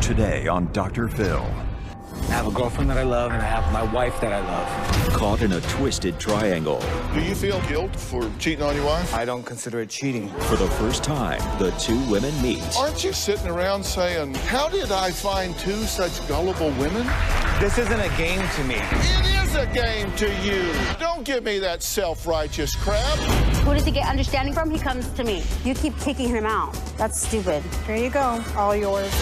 Today on Dr. Phil. I have a girlfriend that I love, and I have my wife that I love. Caught in a twisted triangle. Do you feel guilt for cheating on your wife? I don't consider it cheating. For the first time, the two women meet. Aren't you sitting around saying, how did I find two such gullible women? This isn't a game to me. It is a game to you. Don't give me that self-righteous crap. Who does he get understanding from? He comes to me. You keep kicking him out. That's stupid. Here you go. All yours.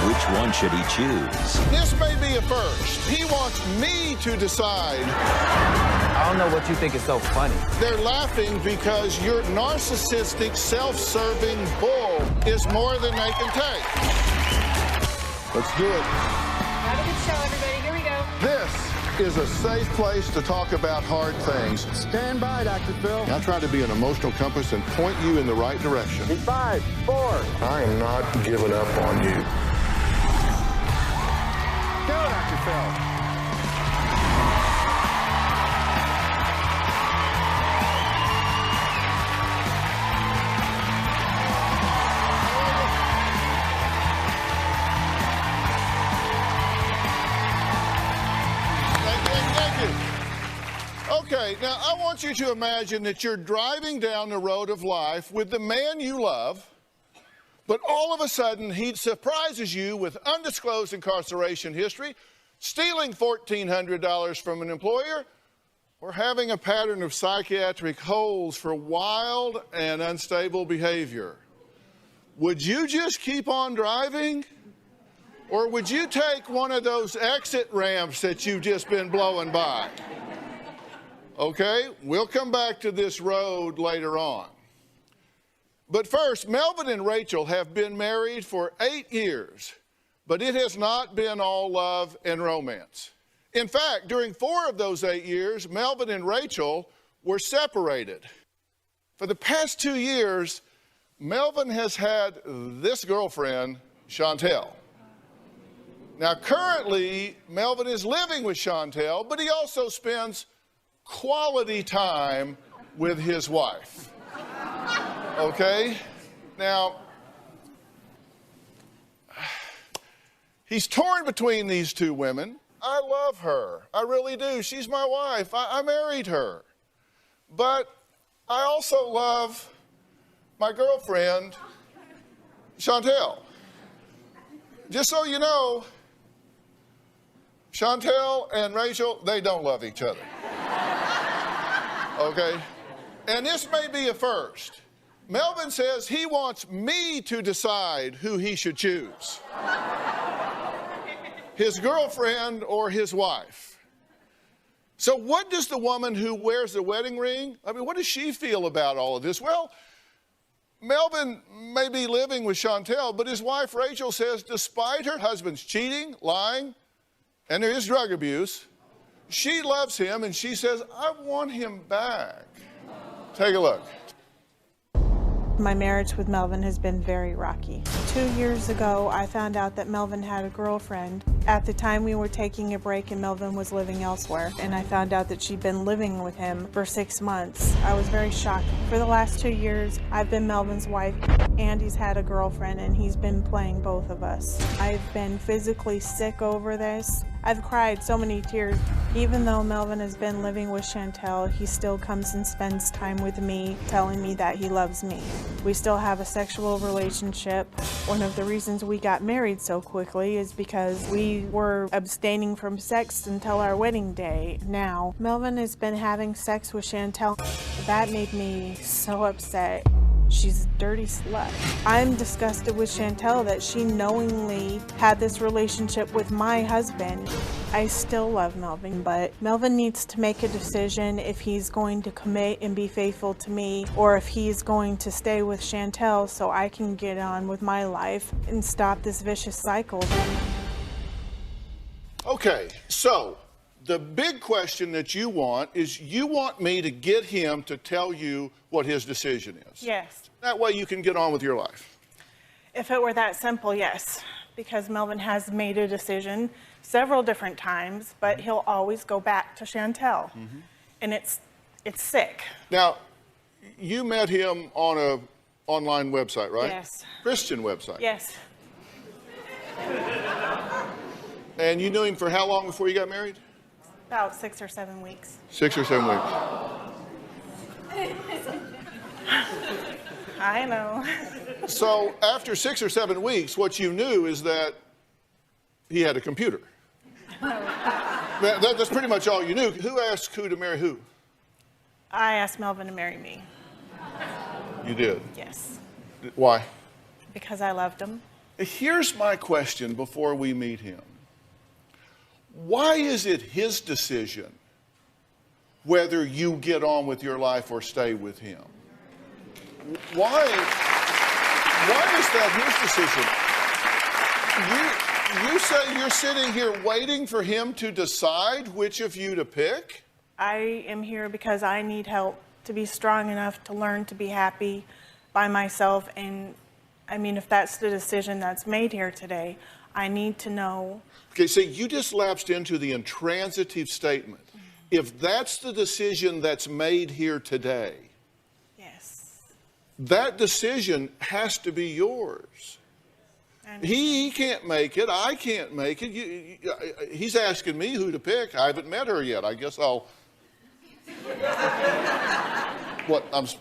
Which one should he choose? This may be a first. He wants me to decide. I don't know what you think is so funny. They're laughing because your narcissistic, self-serving bull is more than they can take. Let's do it. Have a good show, everybody. Here we go. This is a safe place to talk about hard things. Stand by, Dr. Phil. I try to be an emotional compass and point you in the right direction. In 5, 4. I am not giving up on you. Go, Dr. Phil. Okay, now I want you to imagine that you're driving down the road of life with the man you love, but all of a sudden he surprises you with undisclosed incarceration history, stealing $1,400 from an employer, or having a pattern of psychiatric holds for wild and unstable behavior. Would you just keep on driving? Or would you take one of those exit ramps that you've just been blowing by? Okay, we'll come back to this road later on. But first, Melvin and Rachel have been married for 8 years, but it has not been all love and romance. In fact, during 4 of those 8 years, Melvin and Rachel were separated. For the past 2 years, Melvin has had this girlfriend, Chantel. Now, currently, Melvin is living with Chantel, but he also spends quality time with his wife. Okay? Now, he's torn between these two women. I love her. I really do. She's my wife. I married her. But I also love my girlfriend, Chantel. Just so you know, Chantel and Rachel, they don't love each other. Okay? And this may be a first. Melvin says he wants me to decide who he should choose. His girlfriend or his wife. So what does the woman who wears the wedding ring, what does she feel about all of this? Well, Melvin may be living with Chantel, but his wife Rachel says despite her husband's cheating, lying, and there is drug abuse, she loves him, and she says, I want him back. Take a look. My marriage with Melvin has been very rocky. 2 years ago, I found out that Melvin had a girlfriend. At the time, we were taking a break and Melvin was living elsewhere, and I found out that she'd been living with him for 6 months. I was very shocked. For the last 2 years, I've been Melvin's wife, and he's had a girlfriend, and he's been playing both of us. I've been physically sick over this. I've cried so many tears. Even though Melvin has been living with Chantel, he still comes and spends time with me, telling me that he loves me. We still have a sexual relationship. One of the reasons we got married so quickly is because we were abstaining from sex until our wedding day. Now, Melvin has been having sex with Chantel. That made me so upset. She's a dirty slut. I'm disgusted with Chantel that she knowingly had this relationship with my husband. I still love Melvin, but Melvin needs to make a decision if he's going to commit and be faithful to me, or if he's going to stay with Chantel so I can get on with my life and stop this vicious cycle. Okay, so the big question that you want is you want me to get him to tell you what his decision is. Yes. That way you can get on with your life. If it were that simple, yes. Because Melvin has made a decision several different times, but he'll always go back to Chantel. Mm-hmm. And it's sick. Now, you met him on an online website, right? Yes. Christian website. Yes. And you knew him for how long before you got married? About 6 or 7 weeks. 6 or 7 weeks. I know. So after 6 or 7 weeks, what you knew is that he had a computer. That's pretty much all you knew. Who asked who to marry who? I asked Melvin to marry me. You did? Yes. Why? Because I loved him. Here's my question before we meet him. Why is it his decision whether you get on with your life or stay with him? Why is that his decision? You say you're sitting here waiting for him to decide which of you to pick? I am here because I need help to be strong enough to learn to be happy by myself. And I mean, if that's the decision that's made here today, I need to know. Okay, so you just lapsed into the intransitive statement. If that's the decision that's made here today, Yes. that decision has to be yours. He can't make it. I can't make it. He's asking me who to pick. I haven't met her yet. I guess I'll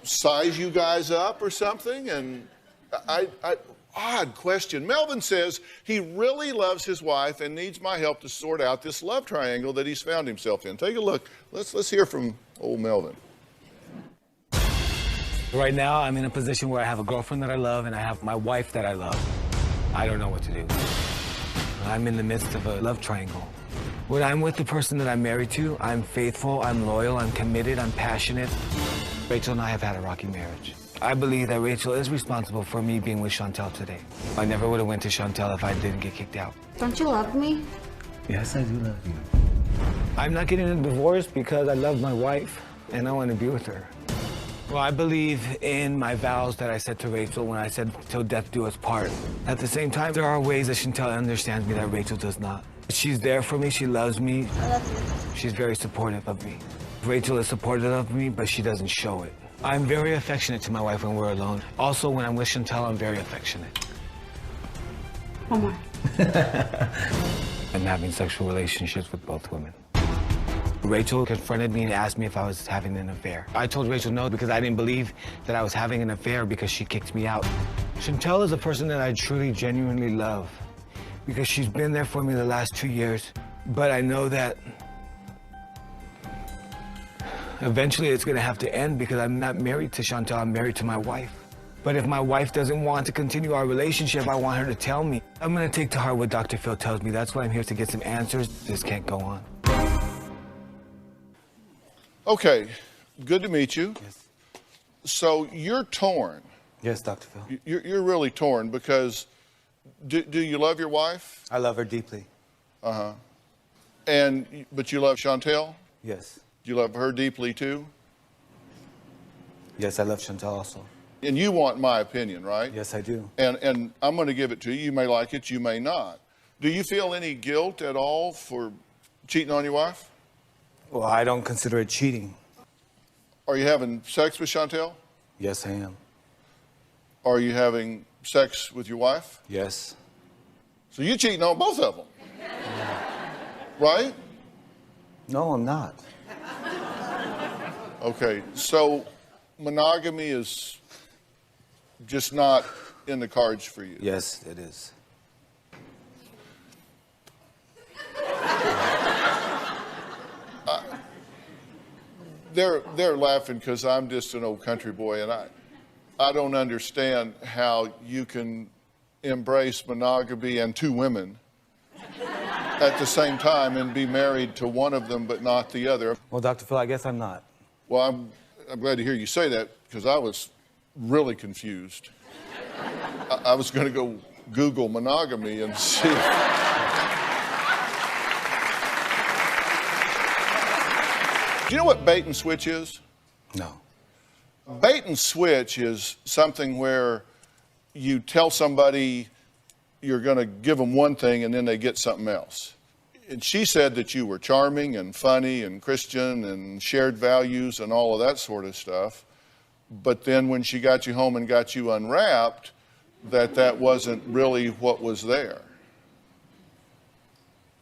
size you guys up or something? And odd question. Melvin says he really loves his wife and needs my help to sort out this love triangle that he's found himself in. Take a look. Let's hear from old Melvin. Right now, I'm in a position where I have a girlfriend that I love and I have my wife that I love. I don't know what to do. I'm in the midst of a love triangle. When I'm with the person that I'm married to, I'm faithful, I'm loyal, I'm committed, I'm passionate. Rachel and I have had a rocky marriage. I believe that Rachel is responsible for me being with Chantel today. I never would have went to Chantel if I didn't get kicked out. Don't you love me? Yes, I do love you. I'm not getting a divorce because I love my wife and I want to be with her. Well, I believe in my vows that I said to Rachel when I said, till death do us part. At the same time, there are ways that Chantel understands me that Rachel does not. She's there for me, she loves me. I love you. She's very supportive of me. Rachel is supportive of me, but she doesn't show it. I'm very affectionate to my wife when we're alone. Also, when I'm with Chantel, I'm very affectionate. One more. I'm having sexual relationships with both women. Rachel confronted me and asked me if I was having an affair. I told Rachel no because I didn't believe that I was having an affair because she kicked me out. Chantel is a person that I truly, genuinely love because she's been there for me the last 2 years. But I know that eventually it's gonna have to end because I'm not married to Chantel, I'm married to my wife. But if my wife doesn't want to continue our relationship, I want her to tell me. I'm gonna take to heart what Dr. Phil tells me. That's why I'm here to get some answers. This can't go on. Okay, good to meet you. Yes. So you're torn. Yes, Dr. Phil. You're really torn because do you love your wife? I love her deeply. But you love Chantel? Yes. Do you love her deeply too? Yes, I love Chantal also. And you want my opinion, right? Yes, I do. And I'm going to give it to you. You may like it, you may not. Do you feel any guilt at all for cheating on your wife? Well, I don't consider it cheating. Are you having sex with Chantel? Yes, I am. Are you having sex with your wife? Yes. So you're cheating on both of them, right? No, I'm not. Okay, so monogamy is just not in the cards for you. Yes, it is. They're laughing because I'm just an old country boy, and I don't understand how you can embrace monogamy and 2 women at the same time and be married to one of them but not the other. Well, Dr. Phil, I guess I'm not. Well, I'm glad to hear you say that because I was really confused. I was going to go Google monogamy and see. Do you know what bait and switch is? No. Bait and switch is something where you tell somebody you're going to give them one thing and then they get something else. And she said that you were charming and funny and Christian and shared values and all of that sort of stuff. But then when she got you home and got you unwrapped, that wasn't really what was there.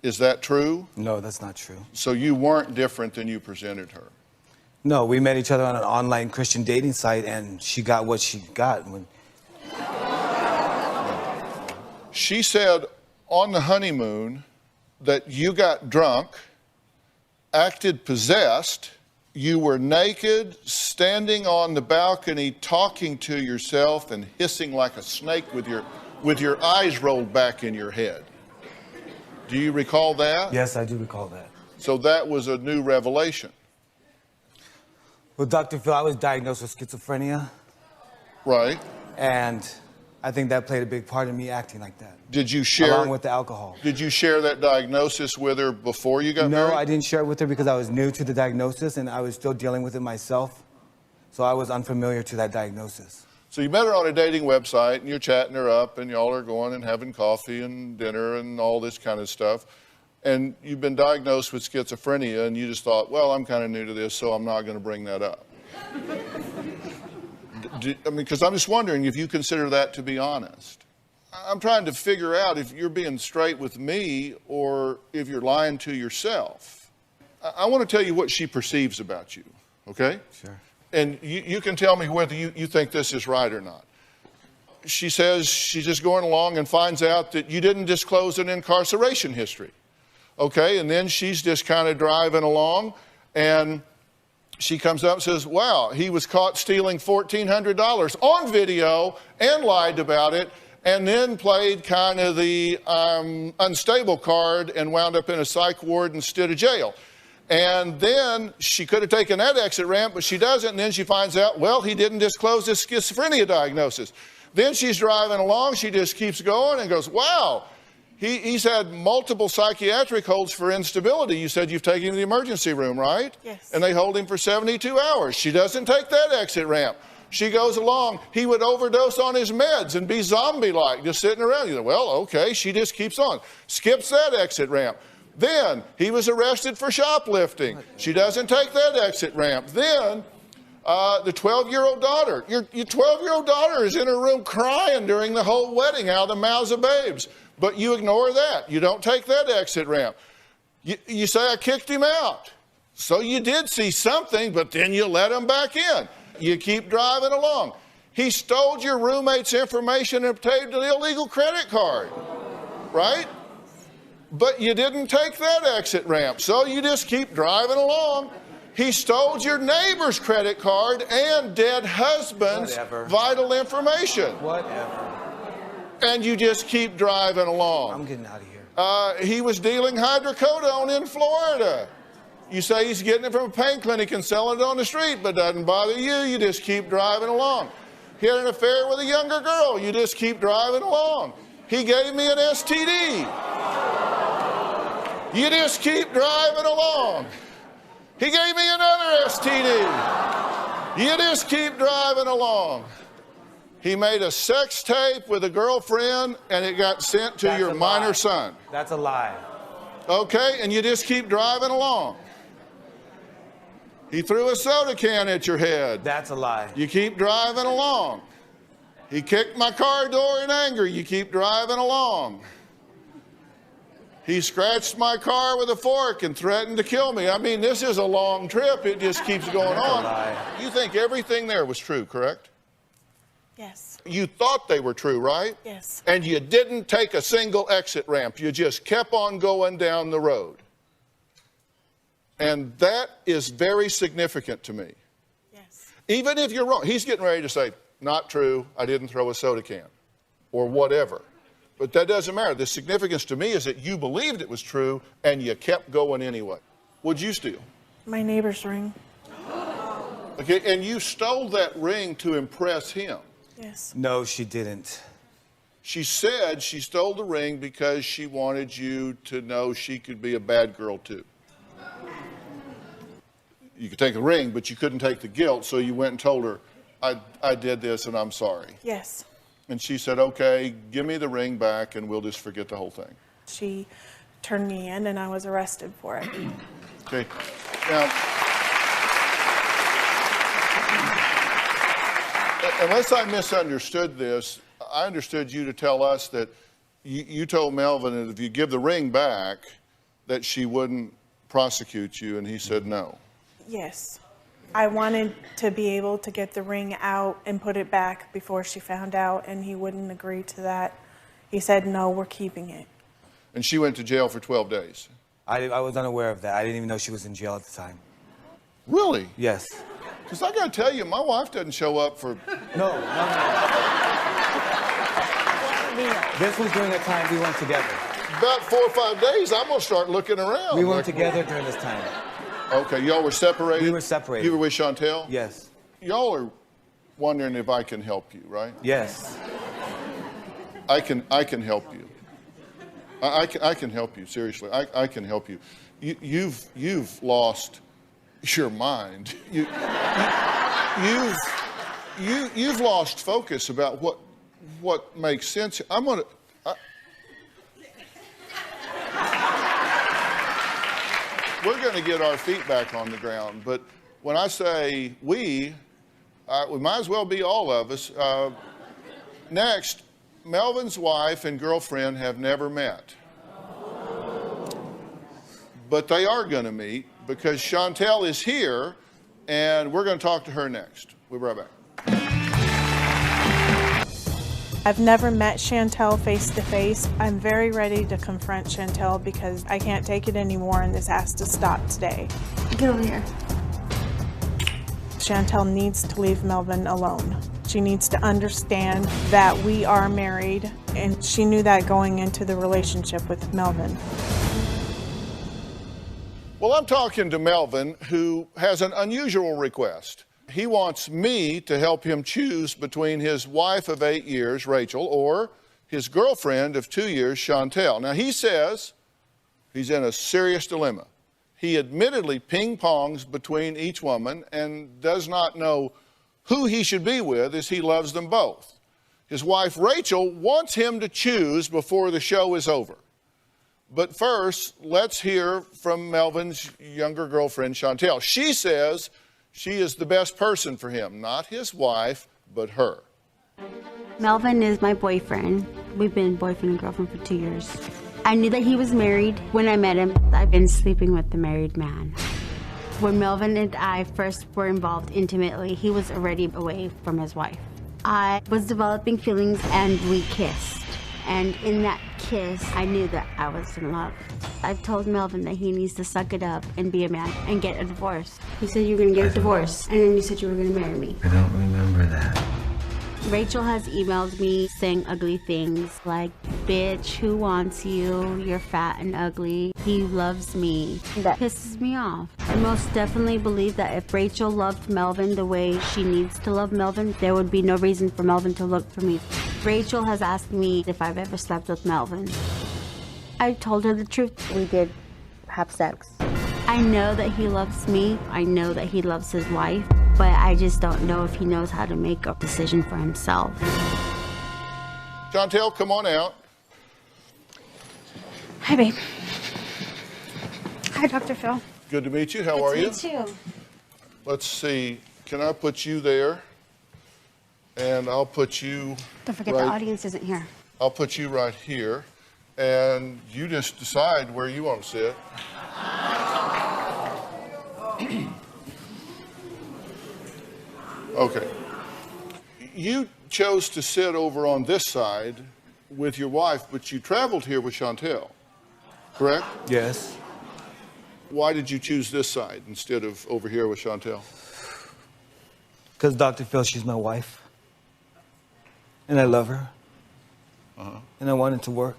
Is that true? No, that's not true. So you weren't different than you presented her? No, we met each other on an online Christian dating site, and she got what she got. She said on the honeymoon that you got drunk, acted possessed, you were naked, standing on the balcony, talking to yourself and hissing like a snake with your eyes rolled back in your head. Do you recall that? Yes, I do recall that. So that was a new revelation. Well, Dr. Phil, I was diagnosed with schizophrenia, Right. and I think that played a big part in me acting like that. Did you share? Along with the alcohol. Did you share that diagnosis with her before you got married? No, I didn't share it with her because I was new to the diagnosis and I was still dealing with it myself. So I was unfamiliar to that diagnosis. So you met her on a dating website and you're chatting her up and y'all are going and having coffee and dinner and all this kind of stuff. And you've been diagnosed with schizophrenia and you just thought, well, I'm kind of new to this, so I'm not going to bring that up. Because I'm just wondering if you consider that to be honest. I'm trying to figure out if you're being straight with me or if you're lying to yourself. I want to tell you what she perceives about you, okay? Sure. And you can tell me whether you think this is right or not. She says she's just going along and finds out that you didn't disclose an incarceration history, okay? And then she's just kind of driving along and she comes up and says, wow, he was caught stealing $1,400 on video and lied about it, and then played kind of the unstable card and wound up in a psych ward instead of jail. And then she could have taken that exit ramp, but she doesn't, and then she finds out, well, he didn't disclose his schizophrenia diagnosis. Then she's driving along, she just keeps going and goes, wow, he's had multiple psychiatric holds for instability. You said you've taken him to the emergency room, right? Yes. And they hold him for 72 hours. She doesn't take that exit ramp. She goes along. He would overdose on his meds and be zombie-like, just sitting around. You know, well, okay, she just keeps on. Skips that exit ramp. Then he was arrested for shoplifting. She doesn't take that exit ramp. Then the 12-year-old daughter, your 12-year-old daughter is in her room crying during the whole wedding out of the mouths of babes. But you ignore that. You don't take that exit ramp. You say, I kicked him out. So you did see something, but then you let him back in. You keep driving along. He stole your roommate's information and obtained an illegal credit card, right? But you didn't take that exit ramp, so you just keep driving along. He stole your neighbor's credit card and dead husband's vital information. Whatever. And you just keep driving along. I'm getting out of here. He was dealing hydrocodone in Florida. You say he's getting it from a pain clinic and selling it on the street, but doesn't bother you. You just keep driving along. He had an affair with a younger girl. You just keep driving along. He gave me an STD. You just keep driving along. He gave me another STD. You just keep driving along. He made a sex tape with a girlfriend and it got sent to your minor son. That's a lie. Okay, and you just keep driving along. He threw a soda can at your head. That's a lie. You keep driving along. He kicked my car door in anger. You keep driving along. He scratched my car with a fork and threatened to kill me. I mean, this is a long trip. It just keeps going on. Lie. You think everything there was true, correct? Yes. You thought they were true, right? Yes. And you didn't take a single exit ramp. You just kept on going down the road. And that is very significant to me. Yes. Even if you're wrong, he's getting ready to say, not true, I didn't throw a soda can, or whatever. But that doesn't matter. The significance to me is that you believed it was true and you kept going anyway. What'd you steal? My neighbor's ring. Okay, and you stole that ring to impress him. Yes. No, she didn't. She said she stole the ring because she wanted you to know she could be a bad girl too. You could take the ring, but you couldn't take the guilt, so you went and told her, I did this and I'm sorry. Yes. And she said, okay, give me the ring back and we'll just forget the whole thing. She turned me in and I was arrested for it. Okay. Now, unless I misunderstood this, I understood you to tell us that you told Melvin that if you give the ring back, that she wouldn't prosecute you, and he said no. Yes. I wanted to be able to get the ring out and put it back before she found out, and he wouldn't agree to that. He said, no, we're keeping it. And she went to jail for 12 days. I was unaware of that. I didn't even know she was in jail at the time. Really? Yes. Because I got to tell you, my wife doesn't show up for... No. This was during the time we weren't together. About 4 or 5 days, I'm going to start looking around. We weren't together during this time. Okay, y'all were separated? We were separated. You were with Chantel? Yes. Y'all are wondering if I can help you, right? Yes. I can help you. I can help you, seriously. I can help you. You've lost your mind. You've lost focus about what makes sense. We're going to get our feet back on the ground, but when I say we might as well be all of us. Next, Melvin's wife and girlfriend have never met. But they are going to meet because Chantel is here, and we're going to talk to her next. We'll be right back. I've never met Chantel face to face. I'm very ready to confront Chantel because I can't take it anymore and this has to stop today. Get over here. Chantel needs to leave Melvin alone. She needs to understand that we are married, and she knew that going into the relationship with Melvin. Well, I'm talking to Melvin, who has an unusual request. He wants me to help him choose between his wife of 8 years, Rachel, or his girlfriend of 2 years, Chantel. Now, he says he's in a serious dilemma. He admittedly ping-pongs between each woman and does not know who he should be with as he loves them both. His wife, Rachel, wants him to choose before the show is over. But first, let's hear from Melvin's younger girlfriend, Chantel. She says she is the best person for him, not his wife, but her. Melvin is my boyfriend. We've been boyfriend and girlfriend for 2 years. I knew that he was married when I met him. I've been sleeping with the married man. When Melvin and I first were involved intimately, he was already away from his wife. I was developing feelings and we kissed. And in that kiss, I knew that I was in love. I told Melvin that he needs to suck it up and be a man and get a divorce. You said you were gonna get a divorce, and then you said you were gonna marry me. I don't remember that. Rachel has emailed me saying ugly things like, bitch, who wants you? You're fat and ugly. He loves me. That pisses me off. I most definitely believe that if Rachel loved Melvin the way she needs to love Melvin, there would be no reason for Melvin to look for me. Rachel has asked me if I've ever slept with Melvin. I told her the truth. We did have sex. I know that he loves me. I know that he loves his wife, but I just don't know if he knows how to make a decision for himself. Chantel, come on out. Hi, babe. Hi, Dr. Phil. Good to meet you. How are you? Good to meet you too. Let's see. Can I put you there? And I'll put you... Don't forget the audience isn't here. I'll put you right here. And you just decide where you want to sit. Okay. You chose to sit over on this side with your wife, but you traveled here with Chantel, correct? Yes. Why did you choose this side instead of over here with Chantel? Because Dr. Phil, she's my wife. And I love her. And I want it to work.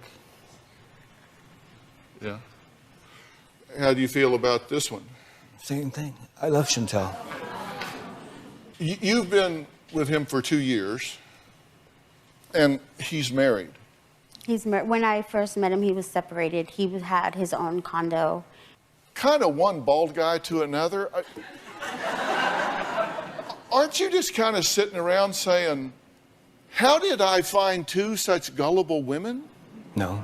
Yeah. How do you feel about this one? Same thing. I love Chantel. You've been with him for 2 years, and he's married. He's married. When I first met him, he was separated. He had his own condo. Kind of one bald guy to another. Aren't you just kind of sitting around saying, how did I find two such gullible women? No.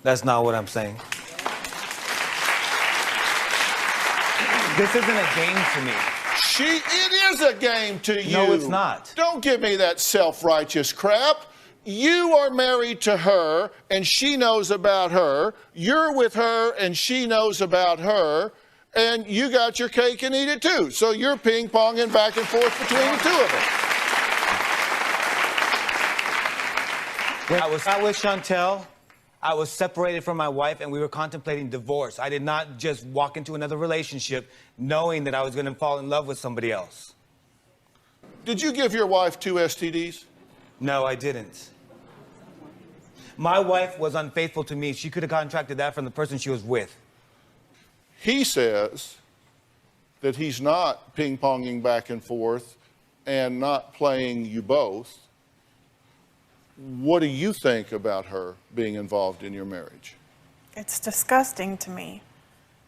That's not what I'm saying. This isn't a game to me. It is a game to you. No, it's not. Don't give me that self-righteous crap. You are married to her, and she knows about her. You're with her, and she knows about her. And you got your cake and eat it too. So you're ping-ponging back and forth between the two of them. When I was out with Chantel, I was separated from my wife, and we were contemplating divorce. I did not just walk into another relationship knowing that I was going to fall in love with somebody else. Did you give your wife 2 STDs? No, I didn't. My wife was unfaithful to me. She could have contracted that from the person she was with. He says that he's not ping-ponging back and forth and not playing you both. What do you think about her being involved in your marriage? It's disgusting to me.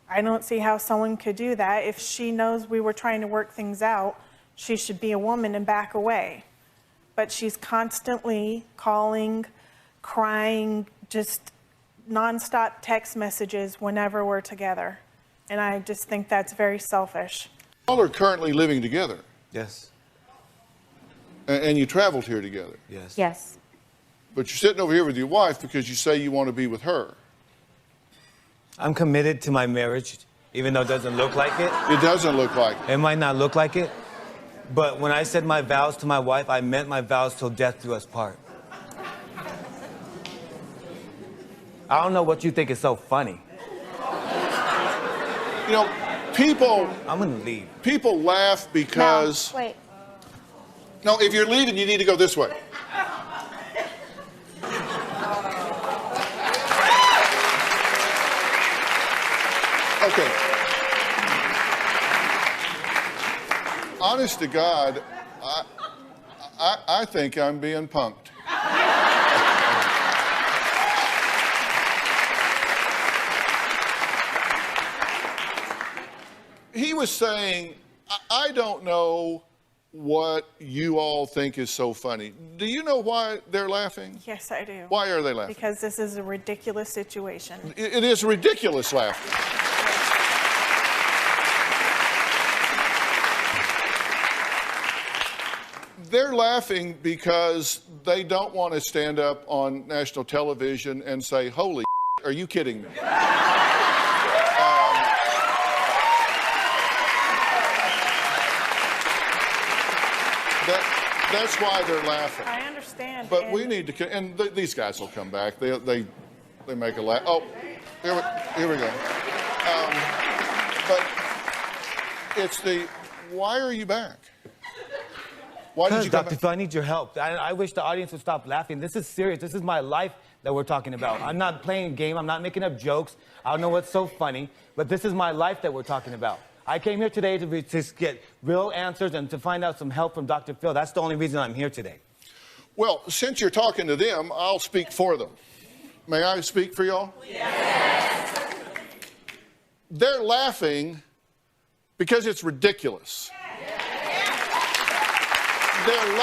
I don't see how someone could do that. If she knows we were trying to work things out, she should be a woman and back away. But she's constantly calling, crying, just nonstop text messages whenever we're together. And I just think that's very selfish. Y'all are currently living together, Yes. and you traveled here together. Yes. Yes. But you're sitting over here with your wife because you say you want to be with her. I'm committed to my marriage, even though it doesn't look like it. It doesn't look like it. It might not look like it, but when I said my vows to my wife, I meant my vows till death do us part. I don't know what you think is so funny. You know, people I'm gonna leave. people laugh because... No, wait. No, if you're leaving, you need to go this way. Okay. Honest to God, I think I'm being punked. He was saying, I don't know what you all think is so funny. Do you know why they're laughing? Yes, I do. Why are they laughing? Because this is a ridiculous situation. It is ridiculous laughter. They're laughing because they don't want to stand up on national television and say, holy are you kidding me? That's why they're laughing. I understand. But we need to, and these guys will come back. They make a laugh. Oh, here we go. But it's the, why are you back? Why did you come Dr. back? Phil, I need your help. I wish the audience would stop laughing. This is serious. This is my life that we're talking about. I'm not playing a game. I'm not making up jokes. I don't know what's so funny, but this is my life that we're talking about. I came here today to get real answers and to find out some help from Dr. Phil. That's the only reason I'm here today. Well, since you're talking to them, I'll speak for them. May I speak for y'all? Yes. They're laughing because it's ridiculous. They're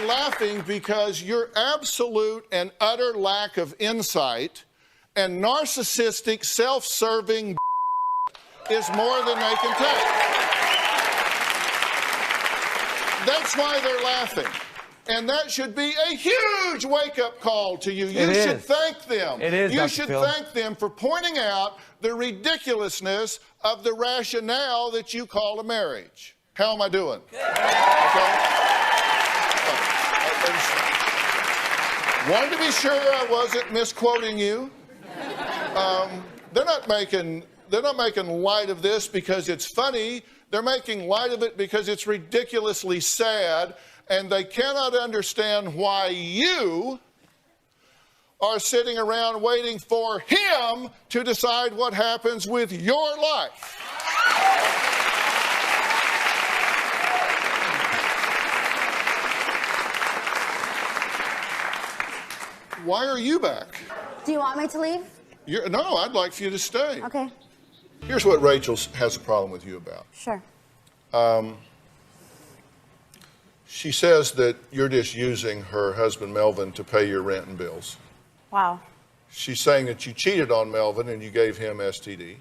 laughing because your absolute and utter lack of insight and narcissistic, self-serving is more than they can take. That's why they're laughing. And that should be a huge wake-up call to you. You should thank them. It is, You Dr. should Phil. thank them for pointing out the ridiculousness of the rationale that you call a marriage. How am I doing? Good. Okay. Wanted to be sure I wasn't misquoting you. They're not making light of this because it's funny. They're making light of it because it's ridiculously sad, and they cannot understand why you are sitting around waiting for him to decide what happens with your life. Why are you back? Do you want me to leave? No, I'd like for you to stay. Okay, Here's what Rachel has a problem with you about. sure. She says that you're just using her husband, Melvin, to pay your rent and bills. Wow. She's saying that you cheated on Melvin and you gave him STD,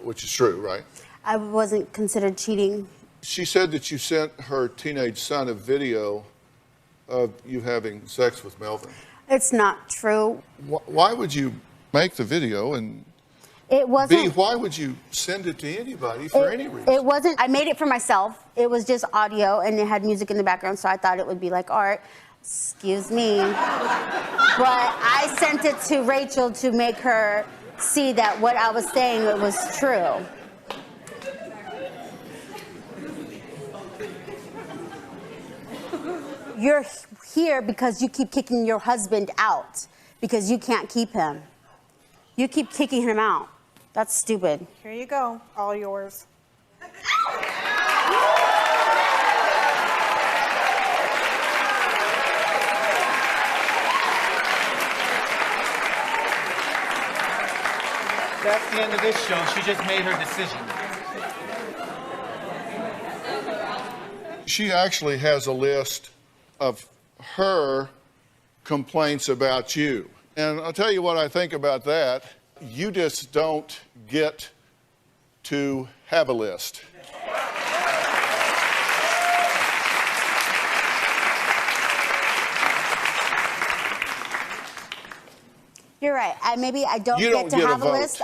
which is true, right? I wasn't considered cheating. She said that you sent her teenage son a video of you having sex with Melvin. It's not true. Why would you make the video, and It wasn't. B, why would you send it to anybody for any reason? It wasn't. I made it for myself. It was just audio, and it had music in the background, so I thought it would be like art. Excuse me. But I sent it to Rachel to make her see that what I was saying was true. You're here because you keep kicking your husband out because you can't keep him. You keep kicking him out. That's stupid. Here you go, all yours. That's the end of this show. She just made her decision. She actually has a list of her complaints about you. And I'll tell you what I think about that. You just don't get to have a list. You're right. Maybe I don't You get don't to get a have a vote. list.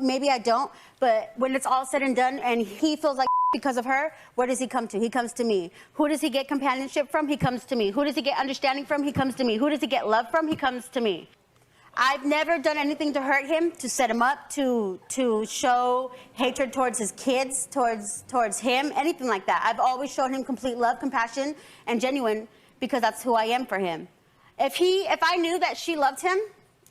Maybe I don't. But when it's all said and done and he feels like because of her, where does he come to? He comes to me. Who does he get companionship from? He comes to me. Who does he get understanding from? He comes to me. Who does he get love from? He comes to me. I've never done anything to hurt him, to set him up, to show hatred towards his kids, towards him, anything like that. I've always shown him complete love, compassion, and genuine because that's who I am for him. If I knew that she loved him,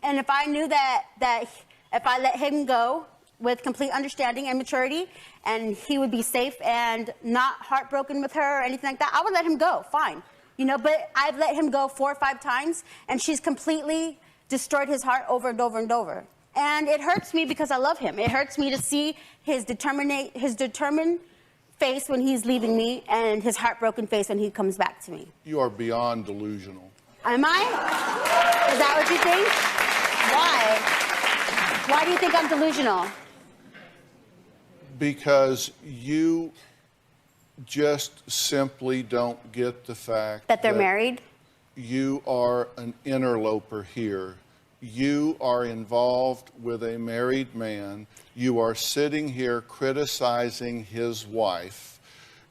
and if I knew that if I let him go with complete understanding and maturity, and he would be safe and not heartbroken with her or anything like that, I would let him go, fine. You know, but I've let him go 4 or 5 times, and she's completely destroyed his heart over and over and over. And it hurts me because I love him. It hurts me to see his determined face when he's leaving me and his heartbroken face when he comes back to me. You are beyond delusional. Am I? Is that what you think? Why? Why do you think I'm delusional? Because you just simply don't get the fact That they're married? You are an interloper here. You are involved with a married man. You are sitting here criticizing his wife.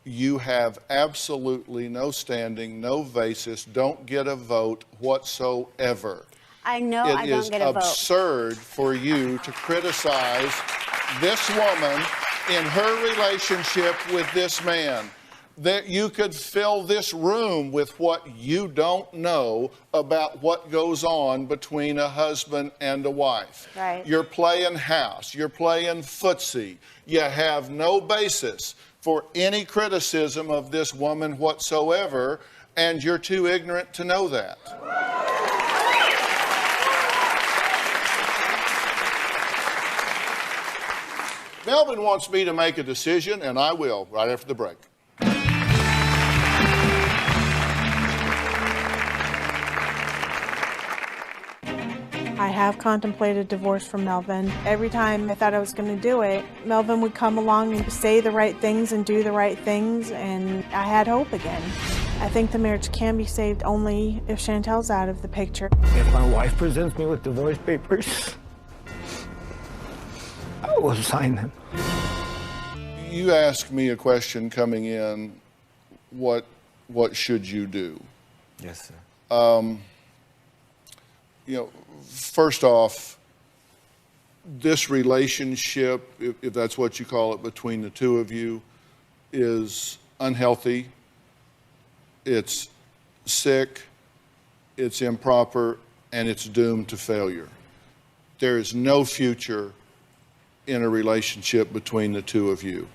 You have absolutely no standing, no basis, don't get a vote whatsoever. I know I don't get a vote. It is absurd for you to criticize this woman in her relationship with this man. That you could fill this room with what you don't know about what goes on between a husband and a wife. Right. You're playing house. You're playing footsie. You have no basis for any criticism of this woman whatsoever, and you're too ignorant to know that. Melvin wants me to make a decision, and I will right after the break. I have contemplated divorce from Melvin. Every time I thought I was going to do it, Melvin would come along and say the right things and do the right things, and I had hope again. I think the marriage can be saved only if Chantel's out of the picture. If my wife presents me with divorce papers, I will sign them. You asked me a question coming in, what should you do? Yes, sir. You know, first off, this relationship, if that's what you call it, between the two of you, is unhealthy, it's sick, it's improper, and it's doomed to failure. There is no future in a relationship between the two of you.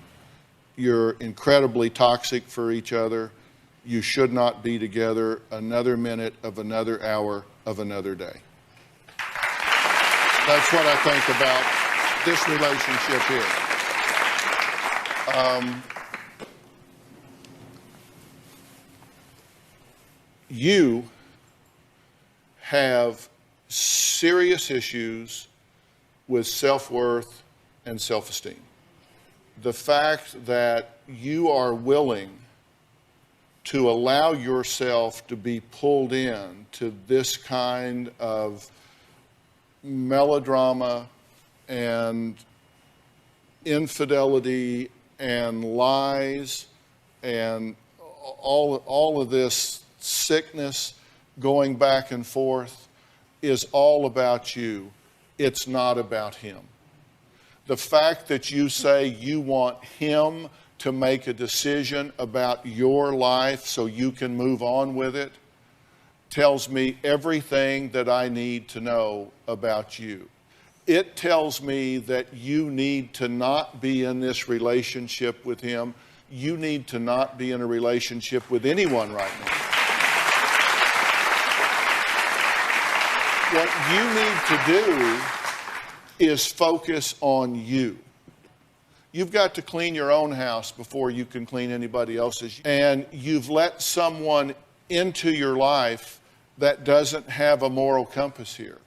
You're incredibly toxic for each other. You should not be together another minute of another hour of another day. That's what I think about this relationship here. You have serious issues with self-worth and self-esteem. The fact that you are willing to allow yourself to be pulled in to this kind of melodrama and infidelity and lies and all of this sickness going back and forth is all about you. It's not about him. The fact that you say you want him to make a decision about your life so you can move on with it tells me everything that I need to know about you. It tells me that you need to not be in this relationship with him. You need to not be in a relationship with anyone right now. What you need to do is focus on you. You've got to clean your own house before you can clean anybody else's. And you've let someone into your life that doesn't have a moral compass here.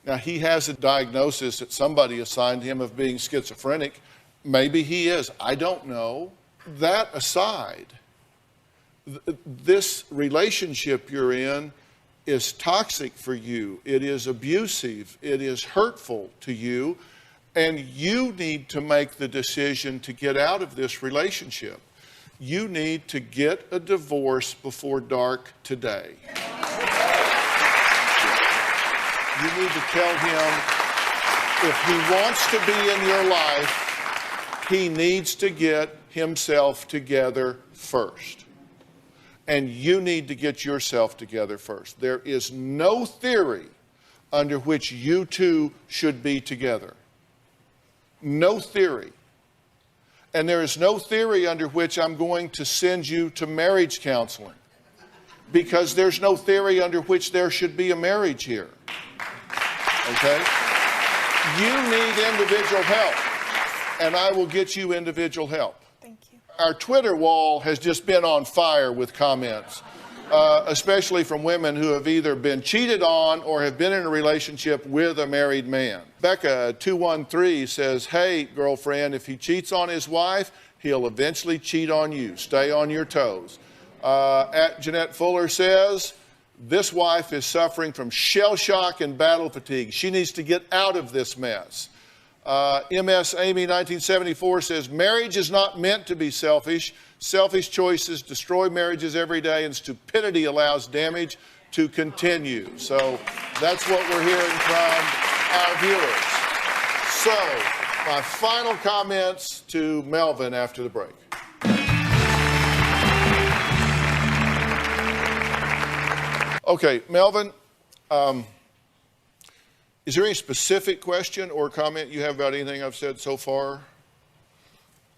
Now, he has a diagnosis that somebody assigned him of being schizophrenic. Maybe he is. I don't know. That aside, this relationship you're in is toxic for you. It is abusive. It is hurtful to you. And you need to make the decision to get out of this relationship. You need to get a divorce before dark today. You need to tell him if he wants to be in your life, he needs to get himself together first. And you need to get yourself together first. There is no theory under which you two should be together. No theory. And there is no theory under which I'm going to send you to marriage counseling, because there's no theory under which there should be a marriage here. Okay? You need individual help, and I will get you individual help. Thank you. Our Twitter wall has just been on fire with comments, especially from women who have either been cheated on or have been in a relationship with a married man. Becca213 says, hey, girlfriend, if he cheats on his wife, he'll eventually cheat on you. Stay on your toes. At Jeanette Fuller says, this wife is suffering from shell shock and battle fatigue. She needs to get out of this mess. MS Amy 1974 says, marriage is not meant to be selfish. Selfish choices destroy marriages every day, and stupidity allows damage to continue. So that's what we're hearing from our viewers. So my final comments to Melvin after the break. Okay, Melvin, is there any specific question or comment you have about anything I've said so far?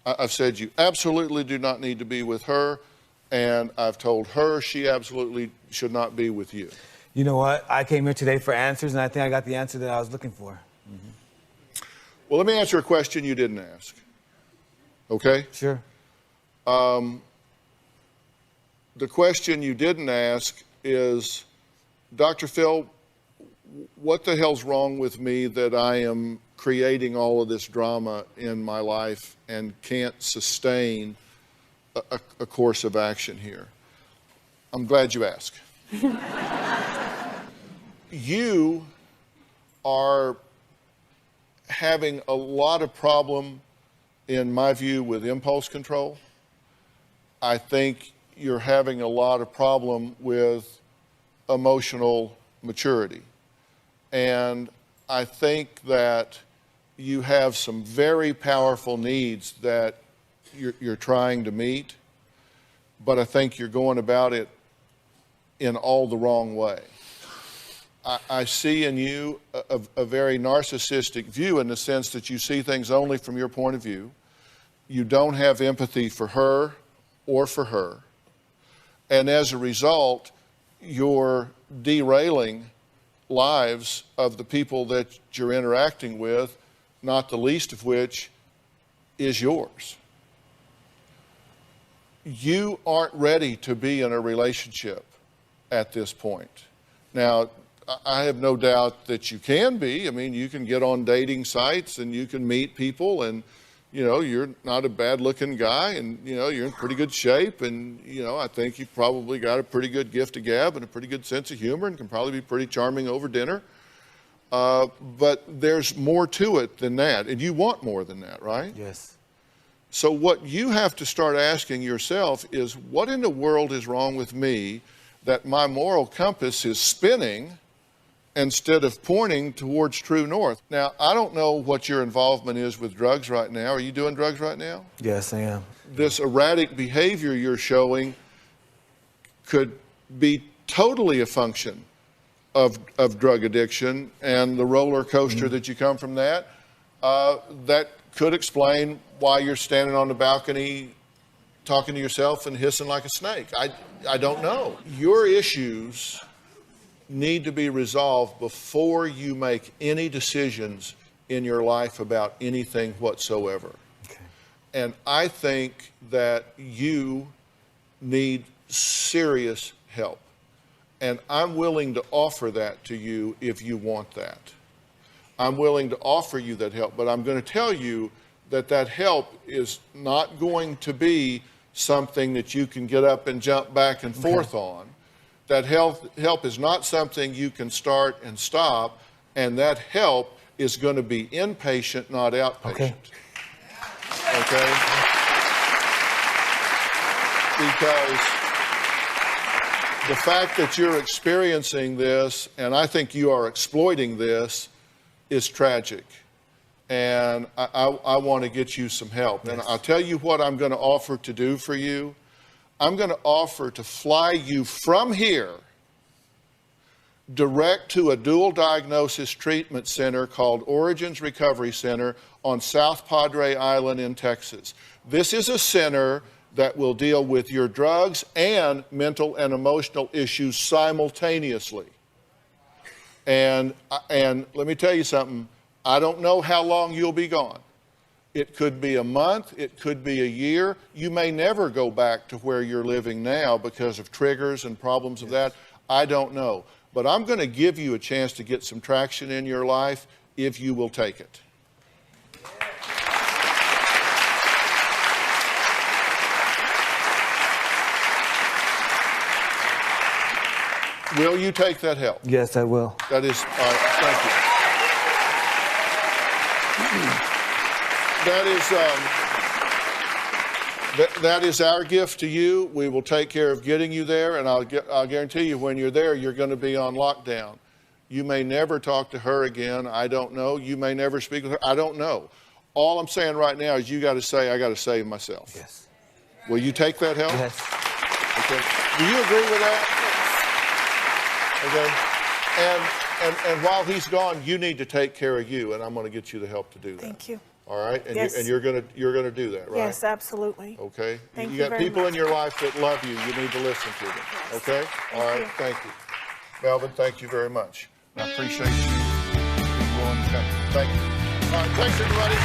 I've said you absolutely do not need to be with her, and I've told her she absolutely should not be with you. You know what? I came here today for answers, and I think I got the answer that I was looking for. Mm-hmm. Well, let me answer a question you didn't ask. Okay? Sure. The question you didn't ask is, Dr. Phil, what the hell's wrong with me that I am creating all of this drama in my life and can't sustain a course of action here? I'm glad you asked. You are having a lot of problem, in my view, with impulse control. I think you're having a lot of problem with emotional maturity. And I think that you have some very powerful needs that you're trying to meet, but I think you're going about it in all the wrong way. I see in you a very narcissistic view, in the sense that you see things only from your point of view. You don't have empathy for her or for her. And as a result, you're derailing lives of the people that you're interacting with, not the least of which is yours. You aren't ready to be in a relationship at this point. Now, I have no doubt that you can be. I mean, you can get on dating sites and you can meet people and you know, you're not a bad-looking guy, and, you know, you're in pretty good shape, and, you know, I think you've probably got a pretty good gift of gab and a pretty good sense of humor and can probably be pretty charming over dinner. But there's more to it than that, and you want more than that, right? Yes. So what you have to start asking yourself is, what in the world is wrong with me that my moral compass is spinning instead of pointing towards true north? Now, I don't know what your involvement is with drugs right now. Are you doing drugs right now? Yes, I am. This erratic behavior you're showing could be totally a function of drug addiction and the roller coaster that you come from that. That could explain why you're standing on the balcony talking to yourself and hissing like a snake. I don't know. Your issues need to be resolved before you make any decisions in your life about anything whatsoever. Okay. And I think that you need serious help. And I'm willing to offer that to you if you want that. I'm willing to offer you that help, but I'm going to tell you that that help is not going to be something that you can get up and jump back and forth on. That help is not something you can start and stop, and that help is going to be inpatient, not outpatient. Okay? Because the fact that you're experiencing this, and I think you are exploiting this, is tragic. And I want to get you some help. Yes. And I'll tell you what I'm going to offer to do for you. I'm going to offer to fly you from here direct to a dual diagnosis treatment center called Origins Recovery Center on South Padre Island in Texas. This is a center that will deal with your drugs and mental and emotional issues simultaneously. And let me tell you something, I don't know how long you'll be gone. It could be a month, it could be a year. You may never go back to where you're living now because of triggers and problems of that. I don't know. But I'm going to give you a chance to get some traction in your life if you will take it. Will you take that help? Yes, I will. That is, thank you. That is our gift to you. We will take care of getting you there, and I'll guarantee you when you're there, you're going to be on lockdown. You may never talk to her again. I don't know. You may never speak with her. I don't know. All I'm saying right now is you got to say, I got to save myself. Yes. Will you take that help? Yes. Okay. Do you agree with that? Okay. And while he's gone, you need to take care of you, and I'm going to get you the help to do that. Thank you. All right, and, yes. you're gonna do that, right? Yes, absolutely. Okay. Thank you you got very people much. in your life that love you. You need to listen to them. Okay. All right. Thank you, Melvin. Thank you very much. I appreciate you being willing to come. Thank you. All right. Thanks, everybody.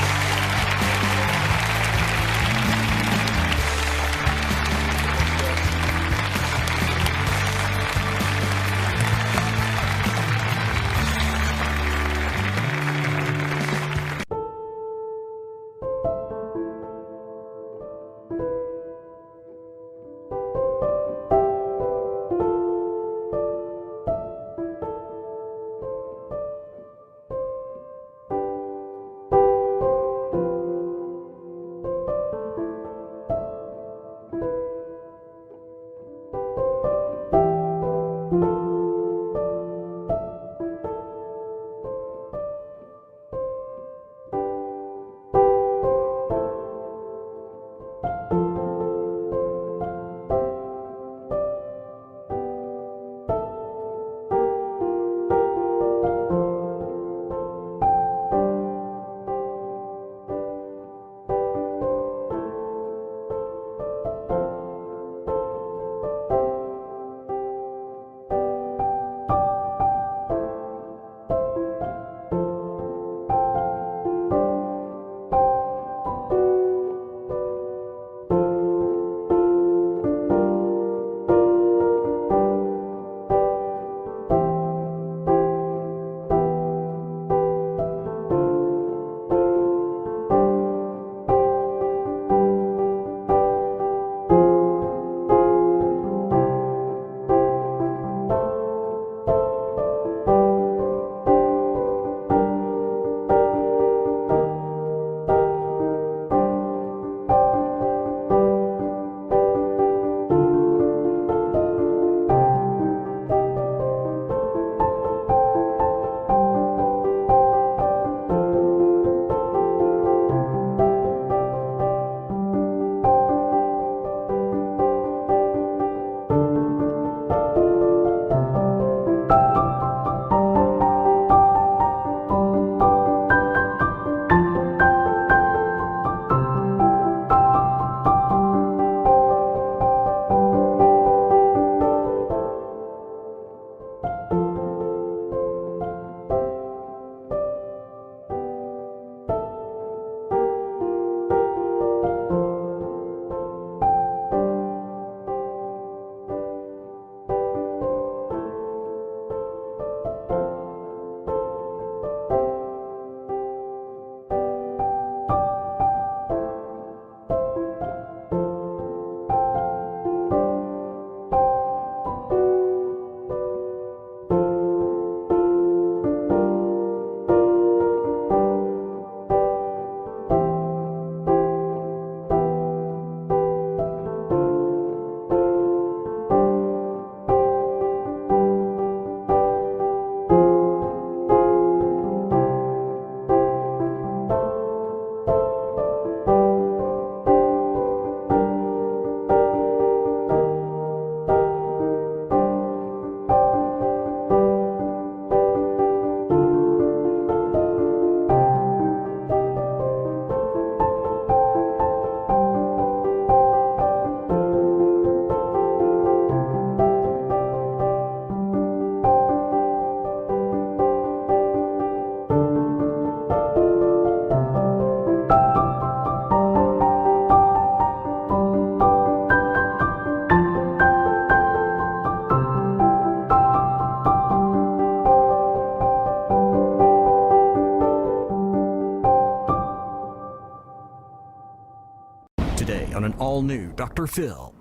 an all-new Dr. Phil.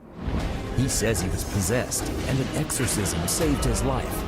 He says he was possessed, and an exorcism saved his life.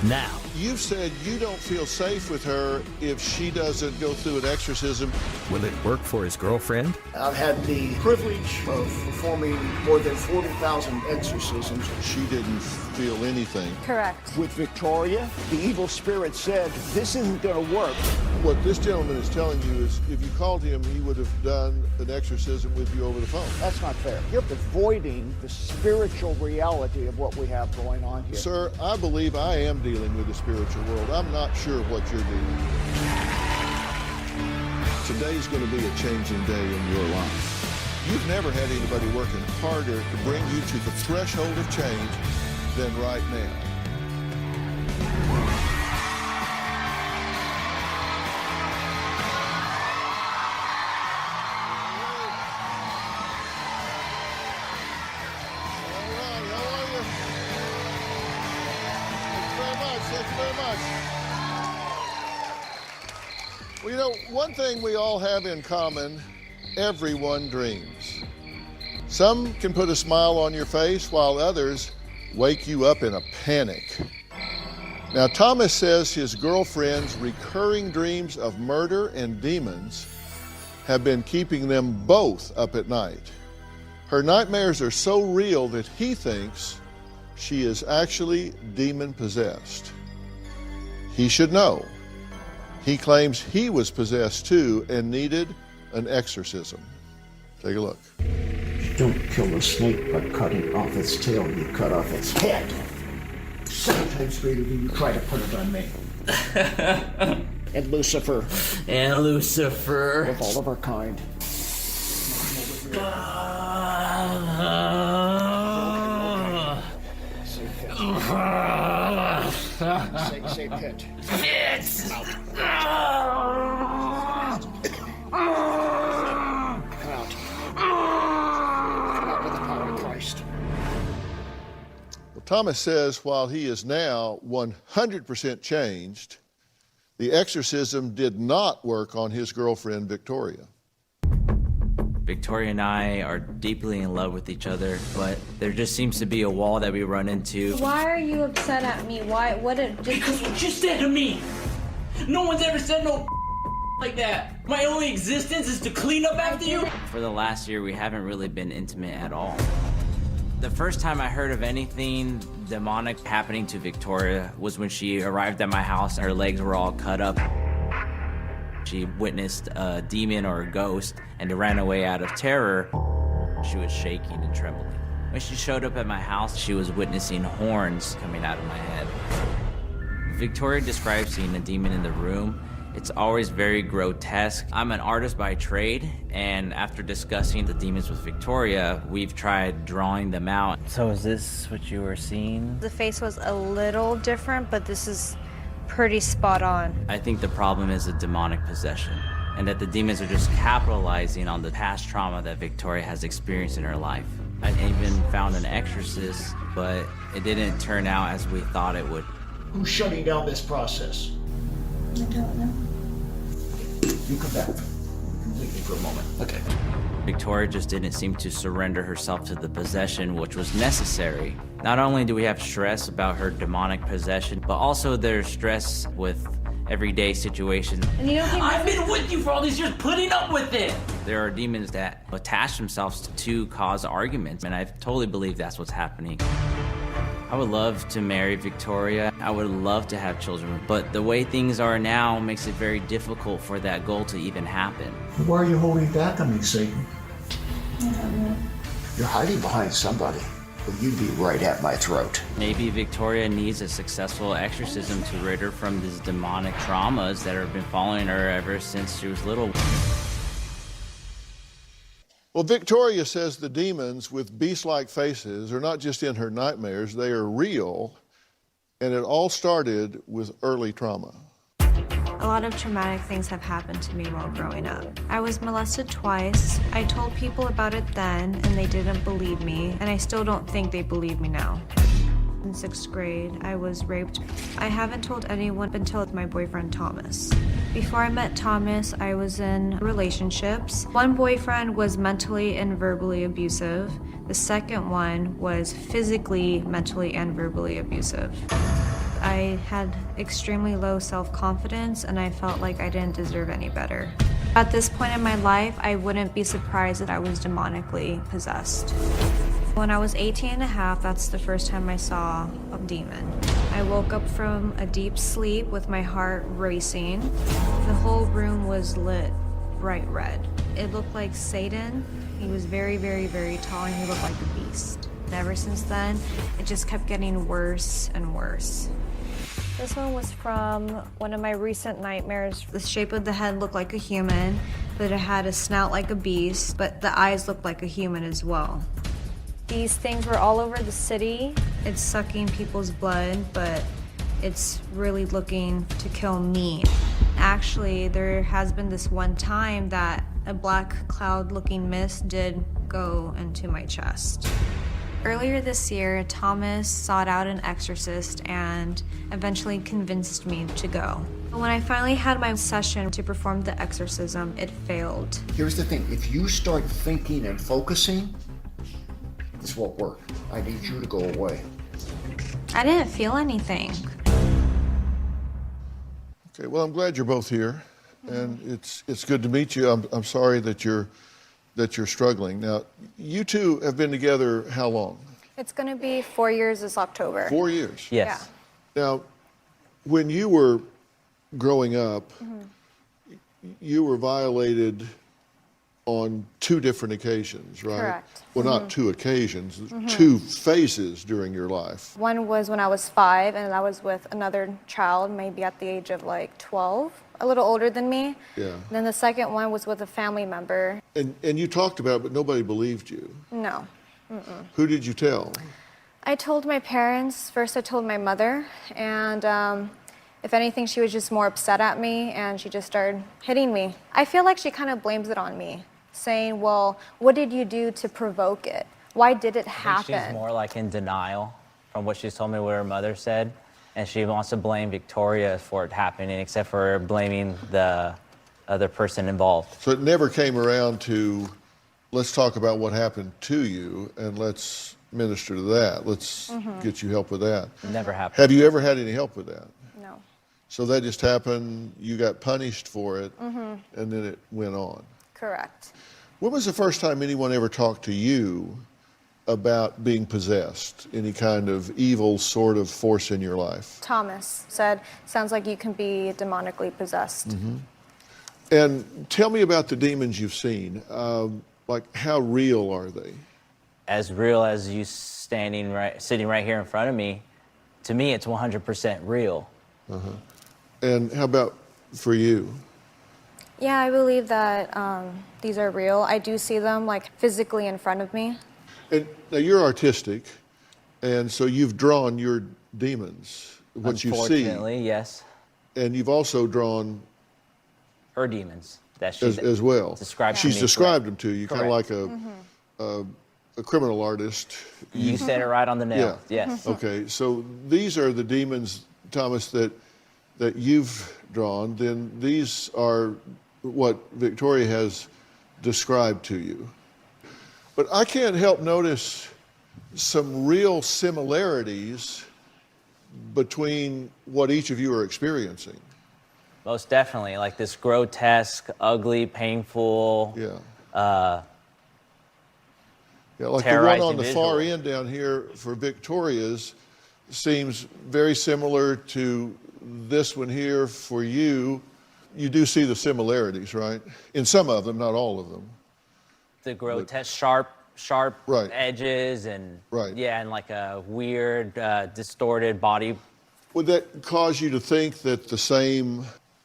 Now, You've said you don't feel safe with her if she doesn't go through an exorcism. will it work for his girlfriend? I've had the privilege of performing more than 40,000 exorcisms. She didn't feel anything. Correct. With Victoria, the evil spirit said, this isn't going to work. What this gentleman is telling you is if you called him, he would have done an exorcism with you over the phone. That's not fair. You're avoiding the spiritual reality of what we have going on here. Sir, I believe I am dealing with the spiritual world. I'm not sure what you're dealing with. Today's going to be a changing day in your life. You've never had anybody working harder to bring you to the threshold of change than right now. Thank you very much. Well, you know, one thing we all have in common, everyone dreams. Some can put a smile on your face while others wake you up in a panic. Now, Thomas says his girlfriend's recurring dreams of murder and demons have been keeping them both up at night. Her nightmares are so real that he thinks she is actually demon-possessed. He should know. He claims he was possessed too and needed an exorcism. Take a look. You don't kill a snake by cutting off its tail, you cut off its head. 7 times greater than you try to put it on me. And Lucifer. And Lucifer. With all of our kind. Say pit. Yes. Out. Come out with the power of Christ. Well, Thomas says while he is now 100% changed, the exorcism did not work on his girlfriend, Victoria. Victoria and I are deeply in love with each other, but there just seems to be a wall that we run into. Why are you upset at me? Why? What did just... Because what you said to me. No one's ever said no like that. My only existence is to clean up after you. For the last year, we haven't really been intimate at all. The first time I heard of anything demonic happening to Victoria was when she arrived at my house and her legs were all cut up. She witnessed a demon or a ghost and ran away out of terror. She was shaking and trembling. When she showed up at my house, she was witnessing horns coming out of my head. Victoria describes seeing a demon in the room. It's always very grotesque. I'm an artist by trade, and after discussing the demons with Victoria, we've tried drawing them out. So is this what you were seeing? The face was a little different, but this is pretty spot on. I think the problem is a demonic possession, and that the demons are just capitalizing on the past trauma that Victoria has experienced in her life. I even found an exorcist, but it didn't turn out as we thought it would. Who's shutting down this process? I don't know. You come back completely for a moment. Okay. Victoria just didn't seem to surrender herself to the possession, which was necessary. Not only do we have stress about her demonic possession, but also there's stress with everyday situations. And you don't think I've been with you for all these years, putting up with it. There are demons that attach themselves to cause arguments, and I totally believe that's what's happening. I would love to marry Victoria. I would love to have children, but the way things are now makes it very difficult for that goal to even happen. Why are you holding back on me, Satan? I don't know. You're hiding behind somebody, but you'd be right at my throat. Maybe Victoria needs a successful exorcism to rid her from these demonic traumas that have been following her ever since she was little. Well, Victoria says the demons with beast-like faces are not just in her nightmares, they are real, and it all started with early trauma. A lot of traumatic things have happened to me while growing up. I was molested twice. I told people about it then, and they didn't believe me, and I still don't think they believe me now. In 6th grade, I was raped. I haven't told anyone until my boyfriend, Thomas. Before I met Thomas, I was in relationships. One boyfriend was mentally and verbally abusive. The second one was physically, mentally, and verbally abusive. I had extremely low self-confidence, and I felt like I didn't deserve any better. At this point in my life, I wouldn't be surprised that I was demonically possessed. When I was 18 and a half, that's the first time I saw a demon. I woke up from a deep sleep with my heart racing. The whole room was lit bright red. It looked like Satan. He was very, very, very tall, and he looked like a beast. And ever since then, it just kept getting worse and worse. This one was from one of my recent nightmares. The shape of the head looked like a human, but it had a snout like a beast, but the eyes looked like a human as well. These things were all over the city. It's sucking people's blood, but it's really looking to kill me. Actually, there has been this one time that a black cloud-looking mist did go into my chest. Earlier this year, Thomas sought out an exorcist and eventually convinced me to go. When I finally had my session to perform the exorcism, it failed. Here's the thing, if you start thinking and focusing, this won't work. I need you to go away. I didn't feel anything. Okay, well, I'm glad you're both here, and it's good to meet you. I'm sorry that you're struggling. Now, you two have been together how long? It's gonna be 4 years this October. 4 years? Yes. Yeah. Now, when you were growing up, you were violated on 2 different occasions, right? Correct. Well, not 2 occasions, 2 phases during your life. One was when I was 5, and I was with another child, maybe at the age of like 12, a little older than me. Yeah. And then the second one was with a family member. And you talked about it, but nobody believed you. No. Who did you tell? I told my parents. First I told my mother, and if anything, she was just more upset at me, and she just started hitting me. I feel like she kind of blames it on me, saying, well, what did you do to provoke it? Why did it happen? I think she's more like in denial from what she's told me what her mother said, and she wants to blame Victoria for it happening, except for blaming the other person involved. So it never came around to, let's talk about what happened to you, and let's minister to that. Let's get you help with that. Never happened. Have you ever had any help with that? No. So that just happened, you got punished for it, and then it went on. Correct. When was the first time anyone ever talked to you about being possessed, any kind of evil sort of force in your life? Thomas said, sounds like you can be demonically possessed. And tell me about the demons you've seen. Like, how real are they? As real as you sitting right here in front of me, to me it's 100% real. And how about for you? Yeah, I believe that these are real. I do see them like physically in front of me. And now you're artistic, and so you've drawn your demons, what you see. Unfortunately, yes. And you've also drawn her demons that she as well. described to She's me, described correct. them to you, kind of like a criminal artist. You said it right on the nail. Yeah. Yes. Okay, so these are the demons, Thomas, that you've drawn. Then these are what Victoria has described to you. But I can't help notice some real similarities between what each of you are experiencing. Most definitely, like this grotesque, ugly, painful, Yeah, like the one terrorizing on the visual. far end down here for Victoria's seems very similar to this one here for you. You do see the similarities, right? In some of them, not all of them. The grotesque, sharp Right. edges, and Right. yeah, and like a weird, distorted body. Would that cause you to think that the same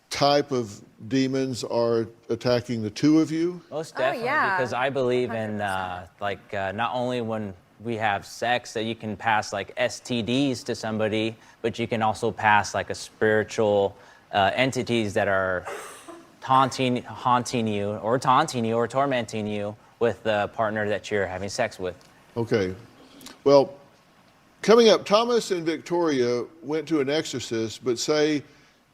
type of demons are attacking the two of you? Most definitely, yeah. because I believe in not only when we have sex that you can pass like STDs to somebody, but you can also pass like a spiritual entities that are haunting you or taunting you or tormenting you with the partner that you're having sex with. Okay. Well, Coming up, Thomas and Victoria went to an exorcist, but say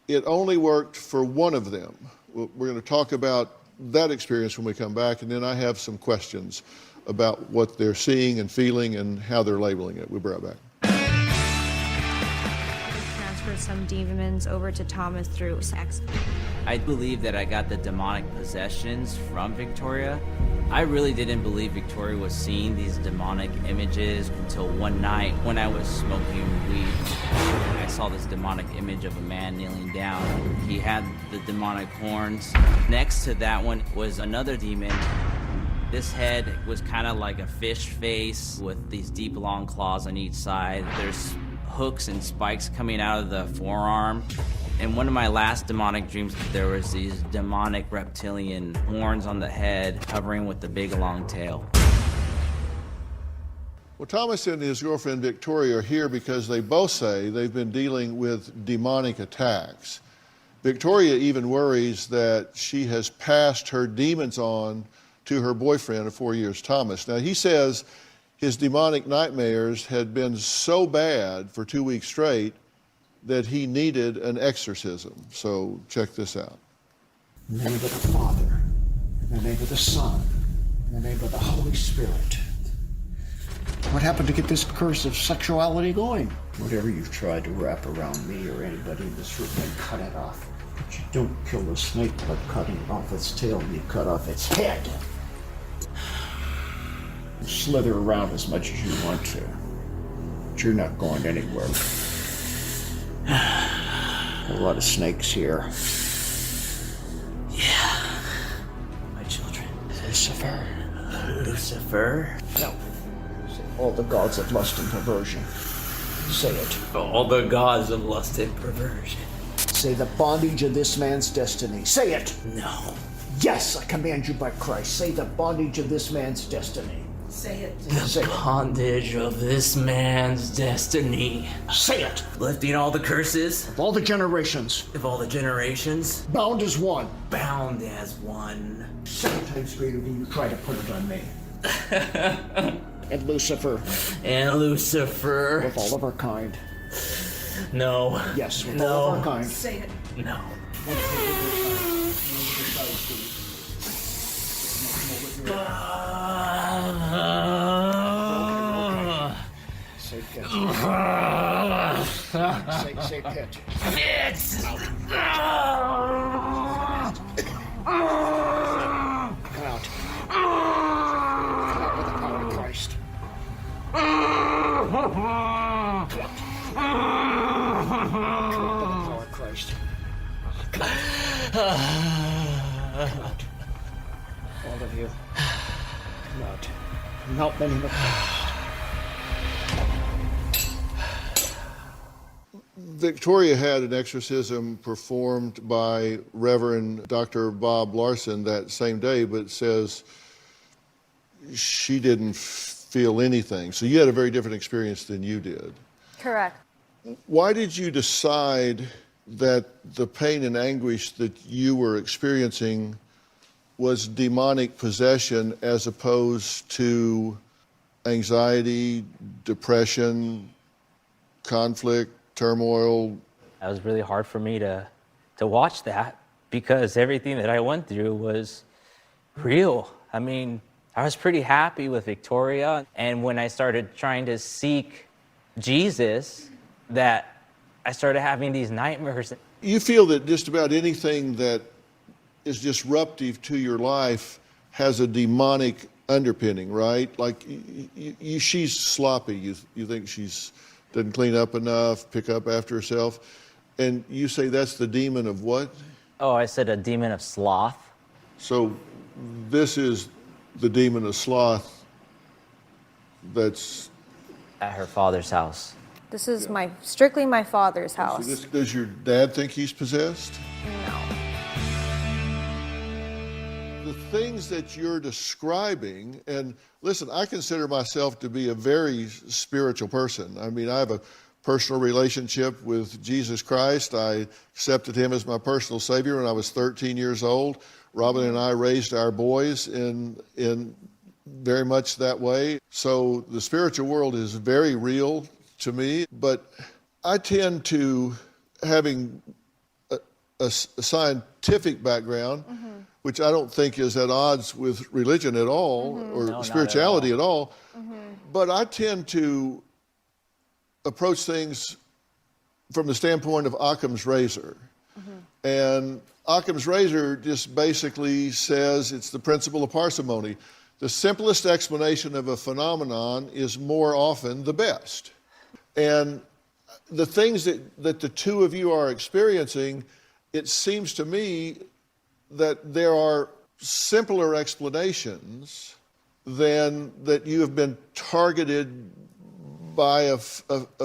it only worked for one of them. We're going to talk about that experience when we come back, and then I have some questions about what they're seeing and feeling and how they're labeling it. We'll be right back. Transferred some demons over to Thomas through sex. I believe that I got the demonic possessions from Victoria. I really didn't believe Victoria was seeing these demonic images until one night when I was smoking weed. I saw this demonic image of a man kneeling down. He had the demonic horns. Next to that one was another demon. This head was kind of like a fish face with these deep long claws on each side. There's hooks and spikes coming out of the forearm. In one of my last demonic dreams, there was these demonic reptilian horns on the head covering with the big long tail. Well, Thomas and his girlfriend Victoria are here because they both say they've been dealing with demonic attacks. Victoria even worries that she has passed her demons on to her boyfriend of 4 years, Thomas. Now, he says his demonic nightmares had been so bad for 2 weeks straight that he needed an exorcism. So check this out. In the name of the Father, in the name of the Son, in the name of the Holy Spirit. What happened to get this curse of sexuality going? Whatever you've tried to wrap around me or anybody in this room, then cut it off. But you don't kill the snake by cutting off its tail, you cut off its head. You slither around as much as you want to, but you're not going anywhere. A lot of snakes here. Yeah. My children. Lucifer. Lucifer? No. All the gods of lust and perversion. Say it. All the gods of lust and perversion. Say the bondage of this man's destiny. Say it. No. Yes, I command you by Christ. Say the bondage of this man's destiny. Say it. The bondage of this man's destiny. Say it. Lifting all the curses. Of all the generations. Of all the generations. Bound as one. Bound as one. 7 times greater than you try to put it on me. And Lucifer. And Lucifer. With all of our kind. No. Yes, with all of our kind. Say it. No. Say pit. Say pit. Pit. Come out. Come out with the power of Christ. Come out with the power of Christ. Come out. All of you. Come out. Come out, many of Victoria had an exorcism performed by Reverend Dr. Bob Larson that same day, but says she didn't feel anything. So you had a very different experience than you did. Correct. Why did you decide that the pain and anguish that you were experiencing was demonic possession as opposed to anxiety, depression, conflict, turmoil? It was really hard for me to watch that because everything that I went through was real. I mean, I was pretty happy with Victoria, and when I started trying to seek Jesus, that I started having these nightmares. You feel that just about anything that is disruptive to your life has a demonic underpinning, right? Like she's sloppy. You think she's doesn't clean up enough, pick up after herself, and you say that's the demon of what? Oh, I said a demon of sloth. So this is the demon of sloth that's at her father's house. This is strictly my father's house. So does your dad think he's possessed? No. The things that you're describing, and listen, I consider myself to be a very spiritual person. I mean, I have a personal relationship with Jesus Christ. I accepted him as my personal Savior when I was 13 years old. Robin and I raised our boys in very much that way. So the spiritual world is very real to me, but I tend to, having a scientific background, which I don't think is at odds with religion at all, or spirituality at all, but I tend to approach things from the standpoint of Occam's razor. And Occam's razor just basically says it's the principle of parsimony. The simplest explanation of a phenomenon is more often the best. And the things that the two of you are experiencing, it seems to me that there are simpler explanations than that you have been targeted by a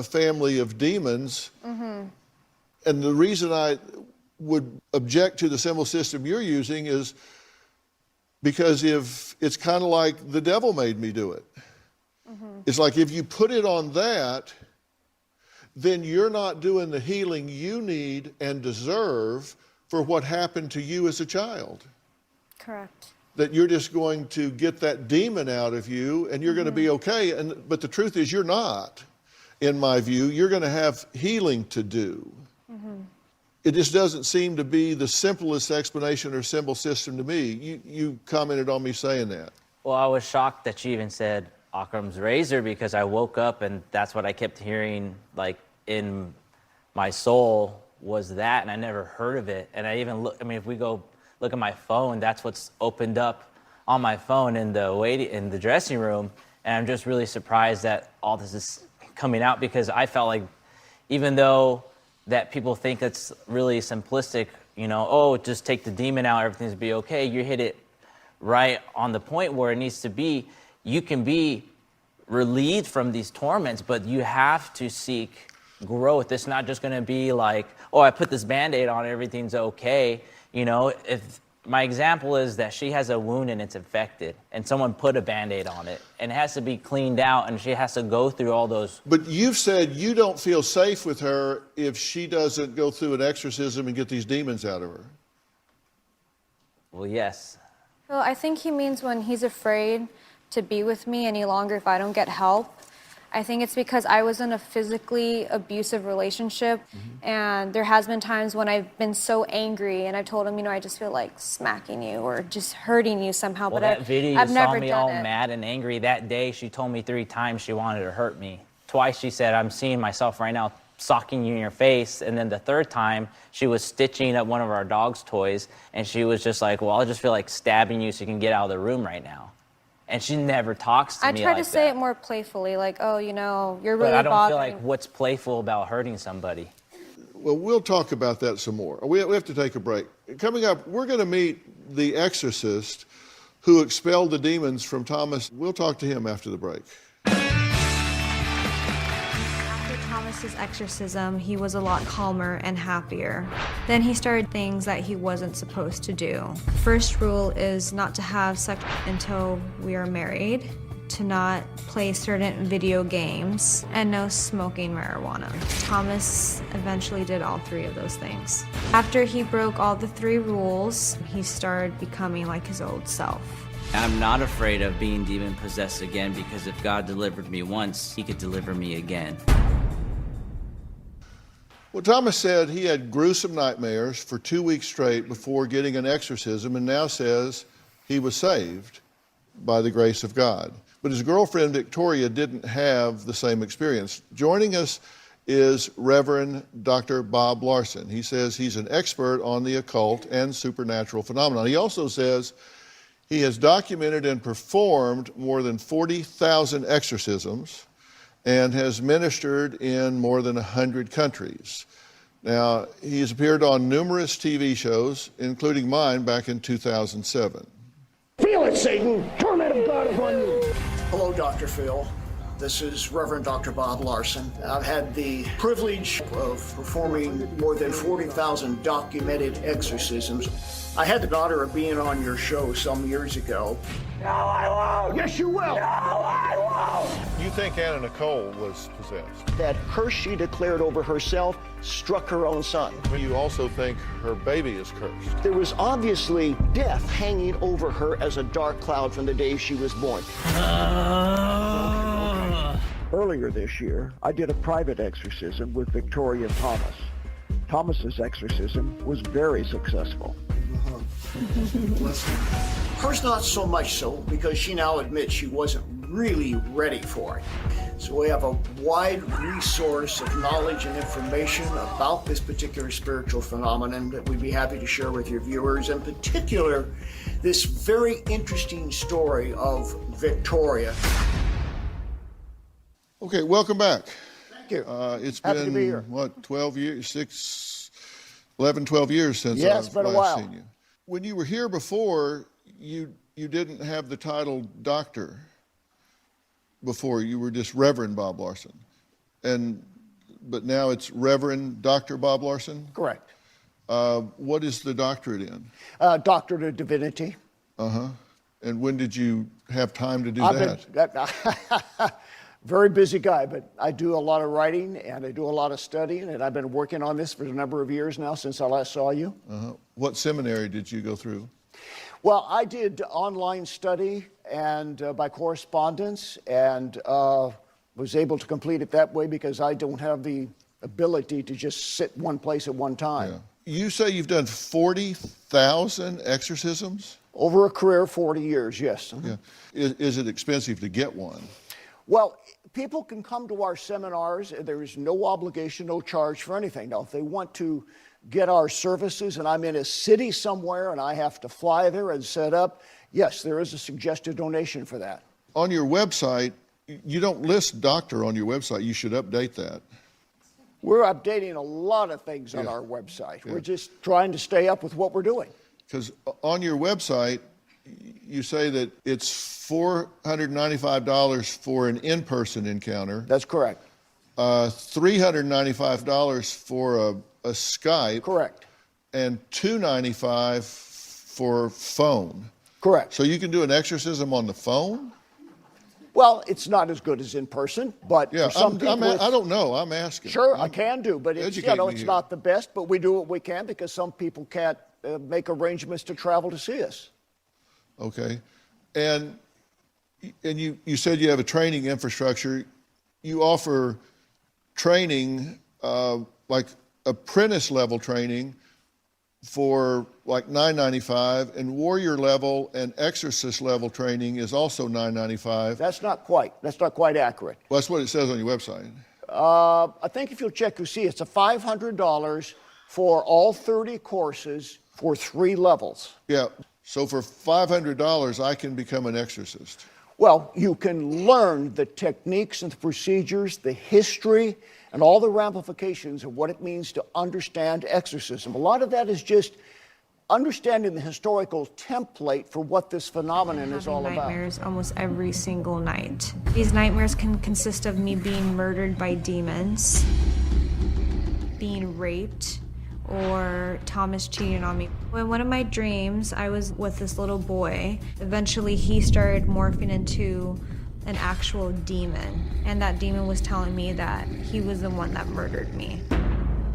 family of demons. And the reason I would object to the symbol system you're using is because if it's kind of like the devil made me do it. It's like if you put it on that, then you're not doing the healing you need and deserve for what happened to you as a child. Correct. That you're just going to get that demon out of you and you're going to be okay. But the truth is you're not, in my view. You're going to have healing to do. It just doesn't seem to be the simplest explanation or symbol system to me. You commented on me saying that. Well, I was shocked that you even said Occam's razor, because I woke up and that's what I kept hearing, like, in my soul was that, and I never heard of it. And I even look, I mean, if we go look at my phone, that's what's opened up on my phone in the dressing room. And I'm just really surprised that all this is coming out, because I felt like, even though that people think it's really simplistic, you know, oh, just take the demon out, everything's be okay. You hit it right on the point where it needs to be. You can be relieved from these torments, but you have to seek growth. It's not just gonna be like, oh, I put this Band-Aid on, everything's okay. You know, if my example is that she has a wound and it's infected, and someone put a Band-Aid on it, and it has to be cleaned out, and she has to go through all those. But you've said you don't feel safe with her if she doesn't go through an exorcism and get these demons out of her. Well, yes. Well, I think he means when he's afraid to be with me any longer if I don't get help. I think it's because I was in a physically abusive relationship, and there has been times when I've been so angry and I've told him, you know, I just feel like smacking you or just hurting you somehow. Well, but that video I've you never saw me done all it. mad and angry that day. She told me 3 times she wanted to hurt me. Twice she said, I'm seeing myself right now socking you in your face. And then the 3rd time she was stitching up one of our dog's toys, and she was just like, well, I just feel like stabbing you so you can get out of the room right now. And she never talks to me like that. I try to say it more playfully, like, oh, you know, you're really bothering. But I don't feel like what's playful about hurting somebody. Well, we'll talk about that some more. We have to take a break. Coming up, we're going to meet the exorcist who expelled the demons from Thomas. We'll talk to him after the break. After Thomas's exorcism, he was a lot calmer and happier. Then he started things that he wasn't supposed to do. First rule is not to have sex until we are married, to not play certain video games, and no smoking marijuana. Thomas eventually did all 3 of those things. After he broke all the 3 rules, he started becoming like his old self. I'm not afraid of being demon-possessed again, because if God delivered me once, he could deliver me again. Well, Thomas said he had gruesome nightmares for 2 weeks straight before getting an exorcism, and now says he was saved by the grace of God. But his girlfriend, Victoria, didn't have the same experience. Joining us is Reverend Dr. Bob Larson. He says he's an expert on the occult and supernatural phenomena. He also says he has documented and performed more than 40,000 exorcisms and has ministered in more than 100 countries. Now, he has appeared on numerous TV shows, including mine back in 2007. Feel it, Satan! Torment of God upon you! Hello, Dr. Phil. This is Reverend Dr. Bob Larson. I've had the privilege of performing more than 40,000 documented exorcisms. I had the honor of being on your show some years ago. No, I won't! Yes, you will! No, I won't! You think Anna Nicole was possessed? That curse she declared over herself struck her own son. You also think her baby is cursed. There was obviously death hanging over her as a dark cloud from the day she was born. Earlier this year, I did a private exorcism with Victoria Thomas. Thomas's exorcism was very successful. Hers not so much so, because she now admits she wasn't really ready for it. So we have a wide resource of knowledge and information about this particular spiritual phenomenon that we'd be happy to share with your viewers. In particular, this very interesting story of Victoria. Okay, welcome back. Thank you. It's Happy to be here. been, what, 12 years, 11, 12 years since Yeah, it's I've been a last while. seen you. When you were here before, you didn't have the title doctor before. You were just Reverend Bob Larson. But now it's Reverend Dr. Bob Larson? Correct. What is the doctorate in? Doctorate of Divinity. Uh-huh. And when did you have time to do that? Very busy guy, but I do a lot of writing and I do a lot of studying, and I've been working on this for a number of years now since I last saw you. Uh-huh. What seminary did you go through? Well, I did online study and by correspondence, and was able to complete it that way because I don't have the ability to just sit one place at one time. Yeah. You say you've done 40,000 exorcisms? Over a career of 40 years, yes. Yeah. Is it expensive to get one? Well, people can come to our seminars. There is no obligation, no charge for anything. Now, if they want to get our services and I'm in a city somewhere and I have to fly there and set up, yes, there is a suggested donation for that. On your website, you don't list doctor on your website. You should update that. We're updating a lot of things on our website. We're just trying to stay up with what we're doing. Because on your website, you say that it's $495 for an in-person encounter. That's correct. $395 for a Skype. Correct. And $295 for phone. Correct. So you can do an exorcism on the phone? Well, it's not as good as in person, but Yeah, for some people, I don't know. I'm asking. Sure, I can do, but it's, Educate me it's here. not the best, but we do what we can because some people can't make arrangements to travel to see us. Okay. And you said you have a training infrastructure. You offer training, like apprentice level training for like $9.95, and warrior level and exorcist level training is also $9.95. That's not quite accurate. Well, that's what it says on your website. I think if you'll check, you'll see it's a $500 for all 30 courses for 3 levels. Yeah. So for $500, I can become an exorcist. Well, you can learn the techniques and the procedures, the history, and all the ramifications of what it means to understand exorcism. A lot of that is just understanding the historical template for what this phenomenon is all about. Nightmares almost every single night. These nightmares can consist of me being murdered by demons, being raped, or Thomas cheating on me. In one of my dreams, I was with this little boy. Eventually, he started morphing into an actual demon, and that demon was telling me that he was the one that murdered me.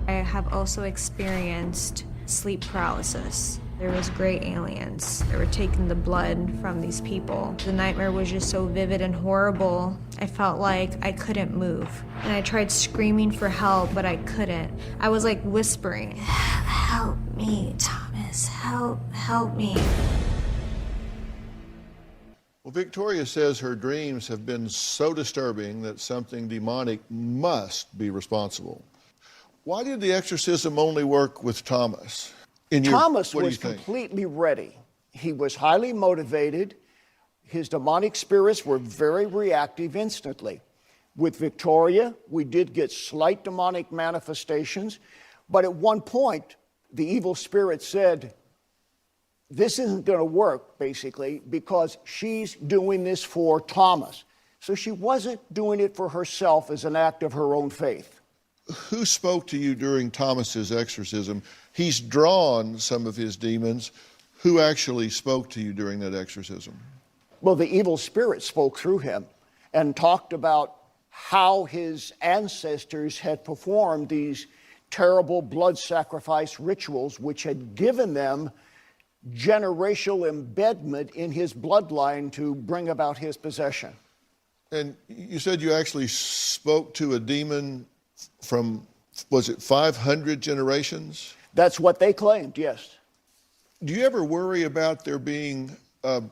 I have also experienced sleep paralysis. There was gray aliens. They were taking the blood from these people. The nightmare was just so vivid and horrible. I felt like I couldn't move. And I tried screaming for help, but I couldn't. I was like whispering, "Help me, Thomas, help me." Well, Victoria says her dreams have been so disturbing that something demonic must be responsible. Why did the exorcism only work with Thomas? Thomas was completely ready. He was highly motivated. His demonic spirits were very reactive instantly. With Victoria, we did get slight demonic manifestations, but at one point, the evil spirit said, this isn't going to work, basically, because she's doing this for Thomas. So she wasn't doing it for herself as an act of her own faith. Who spoke to you during Thomas's exorcism? He's drawn some of his demons. Who actually spoke to you during that exorcism? Well, the evil spirit spoke through him and talked about how his ancestors had performed these terrible blood sacrifice rituals, which had given them generational embedment in his bloodline to bring about his possession. And you said you actually spoke to a demon from, was it 500 generations? That's what they claimed, yes. Do you ever worry about there being a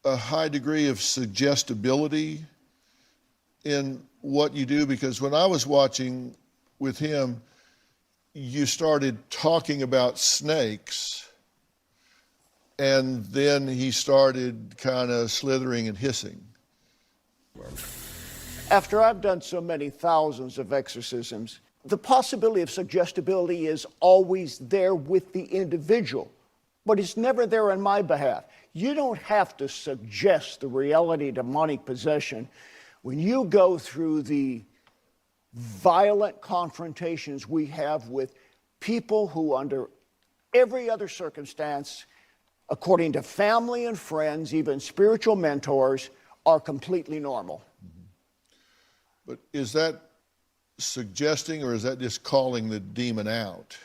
high degree of suggestibility in what you do? Because when I was watching with him, you started talking about snakes, and then he started kind of slithering and hissing. After I've done so many thousands of exorcisms, the possibility of suggestibility is always there with the individual, but it's never there on my behalf. You don't have to suggest the reality of demonic possession when you go through the violent confrontations we have with people who, under every other circumstance, according to family and friends, even spiritual mentors, are completely normal. But is that suggesting, or is that just calling the demon out?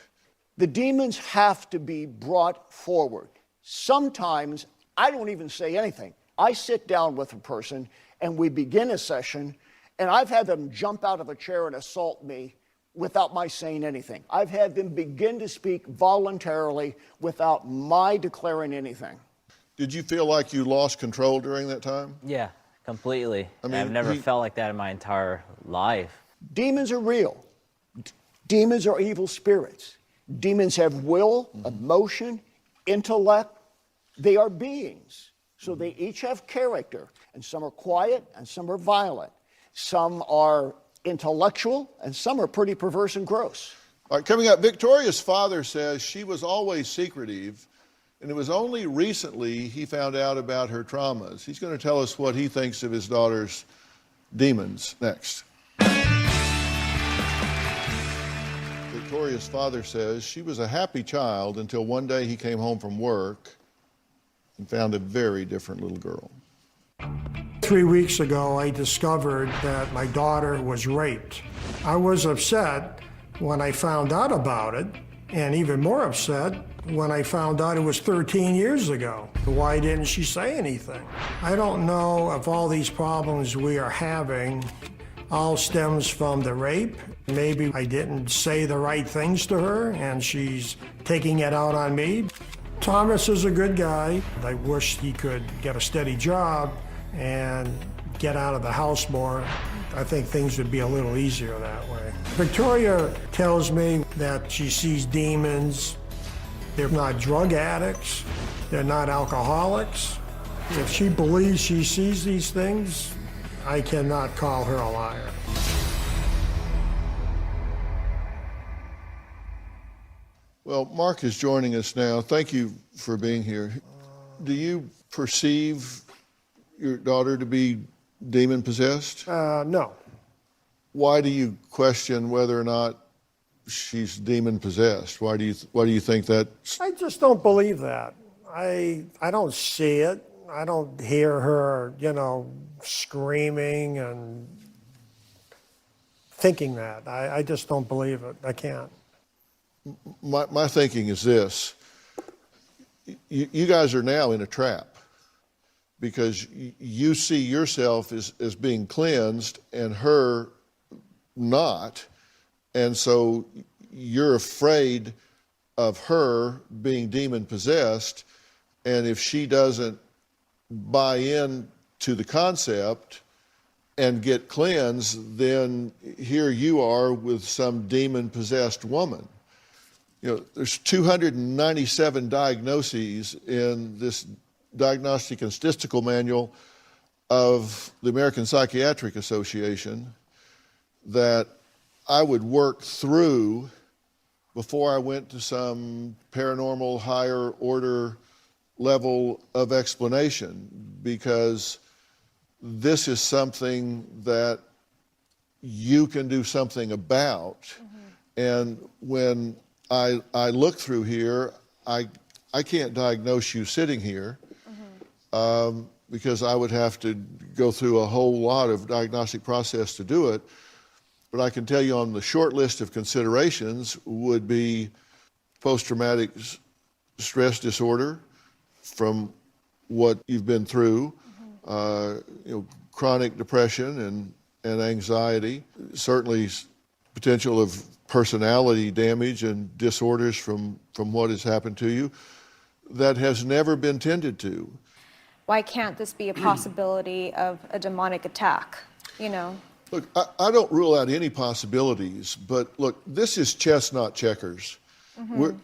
The demons have to be brought forward. Sometimes I don't even say anything. I sit down with a person and we begin a session, and I've had them jump out of a chair and assault me without my saying anything. I've had them begin to speak voluntarily without my declaring anything. Did you feel like you lost control during that time? Yeah, completely. I mean, I've never felt like that in my entire life. Demons are real. Demons are evil spirits. Demons have will, emotion, intellect. They are beings. So they each have character. And some are quiet and some are violent. Some are intellectual and some are pretty perverse and gross. All right, coming up, Victoria's father says she was always secretive, and it was only recently he found out about her traumas. He's going to tell us what he thinks of his daughter's demons next. Victoria's father says she was a happy child until one day he came home from work and found a very different little girl. 3 weeks ago, I discovered that my daughter was raped. I was upset when I found out about it, and even more upset when I found out it was 13 years ago. Why didn't she say anything? I don't know if all these problems we are having all stems from the rape. Maybe I didn't say the right things to her, and she's taking it out on me. Thomas is a good guy. I wish he could get a steady job and get out of the house more. I think things would be a little easier that way. Victoria tells me that she sees demons. They're not drug addicts. They're not alcoholics. If she believes she sees these things, I cannot call her a liar. Well, Mark is joining us now. Thank you for being here. Do you perceive your daughter to be demon-possessed? No. Why do you question whether or not she's demon-possessed? Why do you think that? I just don't believe that. I don't see it. I don't hear her, screaming and thinking that. I just don't believe it. I can't. My thinking is this. You guys are now in a trap because you see yourself as being cleansed and her not. And so you're afraid of her being demon-possessed. And if she doesn't buy in to the concept and get cleansed, then here you are with some demon-possessed woman. There's 297 diagnoses in this Diagnostic and Statistical Manual of the American Psychiatric Association that I would work through before I went to some paranormal higher order level of explanation, because this is something that you can do something about. And when I look through here, I can't diagnose you sitting here because I would have to go through a whole lot of diagnostic process to do it. But I can tell you on the short list of considerations would be post-traumatic stress disorder from what you've been through, chronic depression and anxiety, certainly potential of personality damage and disorders from what has happened to you that has never been tended to. Why can't this be a possibility of a demonic attack, you know? Look, I don't rule out any possibilities, but look, this is chess, not checkers.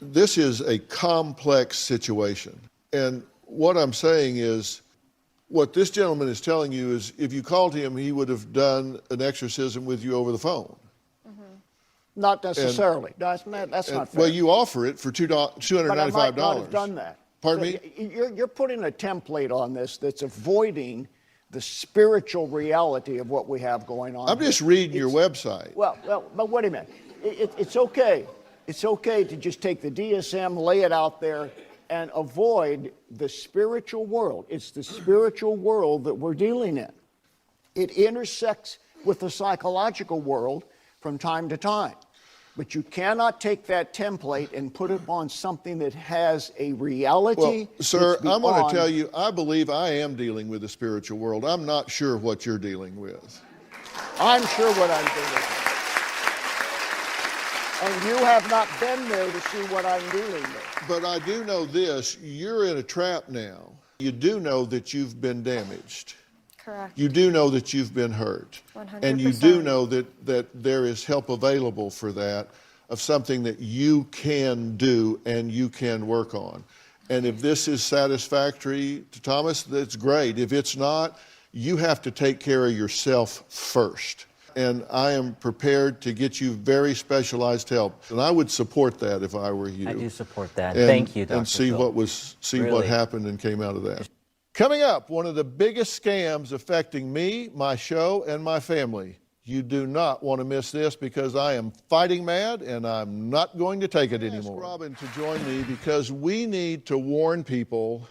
This is a complex situation. And what I'm saying is, what this gentleman is telling you is if you called him, he would have done an exorcism with you over the phone. Not necessarily. That's not fair. Well, you offer it for $295. But I might not have done that. Pardon me? You're putting a template on this that's avoiding the spiritual reality of what we have going on. I'm just reading your website. Well, but wait a minute. It's okay. It's okay to just take the DSM, lay it out there, and avoid the spiritual world. It's the spiritual world that we're dealing in. It intersects with the psychological world from time to time. But you cannot take that template and put it on something that has a reality. Well, sir, I'm going to tell you, I believe I am dealing with the spiritual world. I'm not sure what you're dealing with. I'm sure what I'm dealing with. And you have not been there to see what I'm dealing with. But I do know this, you're in a trap now. You do know that you've been damaged. Correct. You do know that you've been hurt. 100%. And you do know that there is help available for that, of something that you can do and you can work on. And if this is satisfactory to Thomas, that's great. If it's not, you have to take care of yourself first. And I am prepared to get you very specialized help. And I would support that if I were you. I do support that. Thank you, Dr. And see Phil. what happened and came out of that. Coming up, one of the biggest scams affecting me, my show, and my family. You do not want to miss this because I am fighting mad and I'm not going to take it anymore. I asked Robin to join me because we need to warn people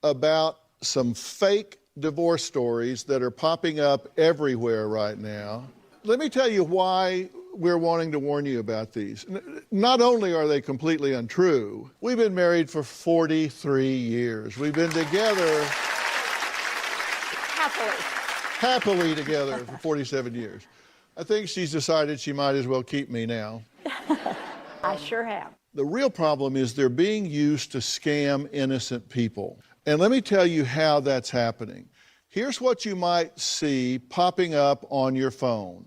about some fake divorce stories that are popping up everywhere right now. Let me tell you why we're wanting to warn you about these. Not only are they completely untrue, we've been married for 43 years. We've been together happily together for 47 years. I think she's decided she might as well keep me now. I sure have. The real problem is they're being used to scam innocent people. And let me tell you how that's happening. Here's what you might see popping up on your phone.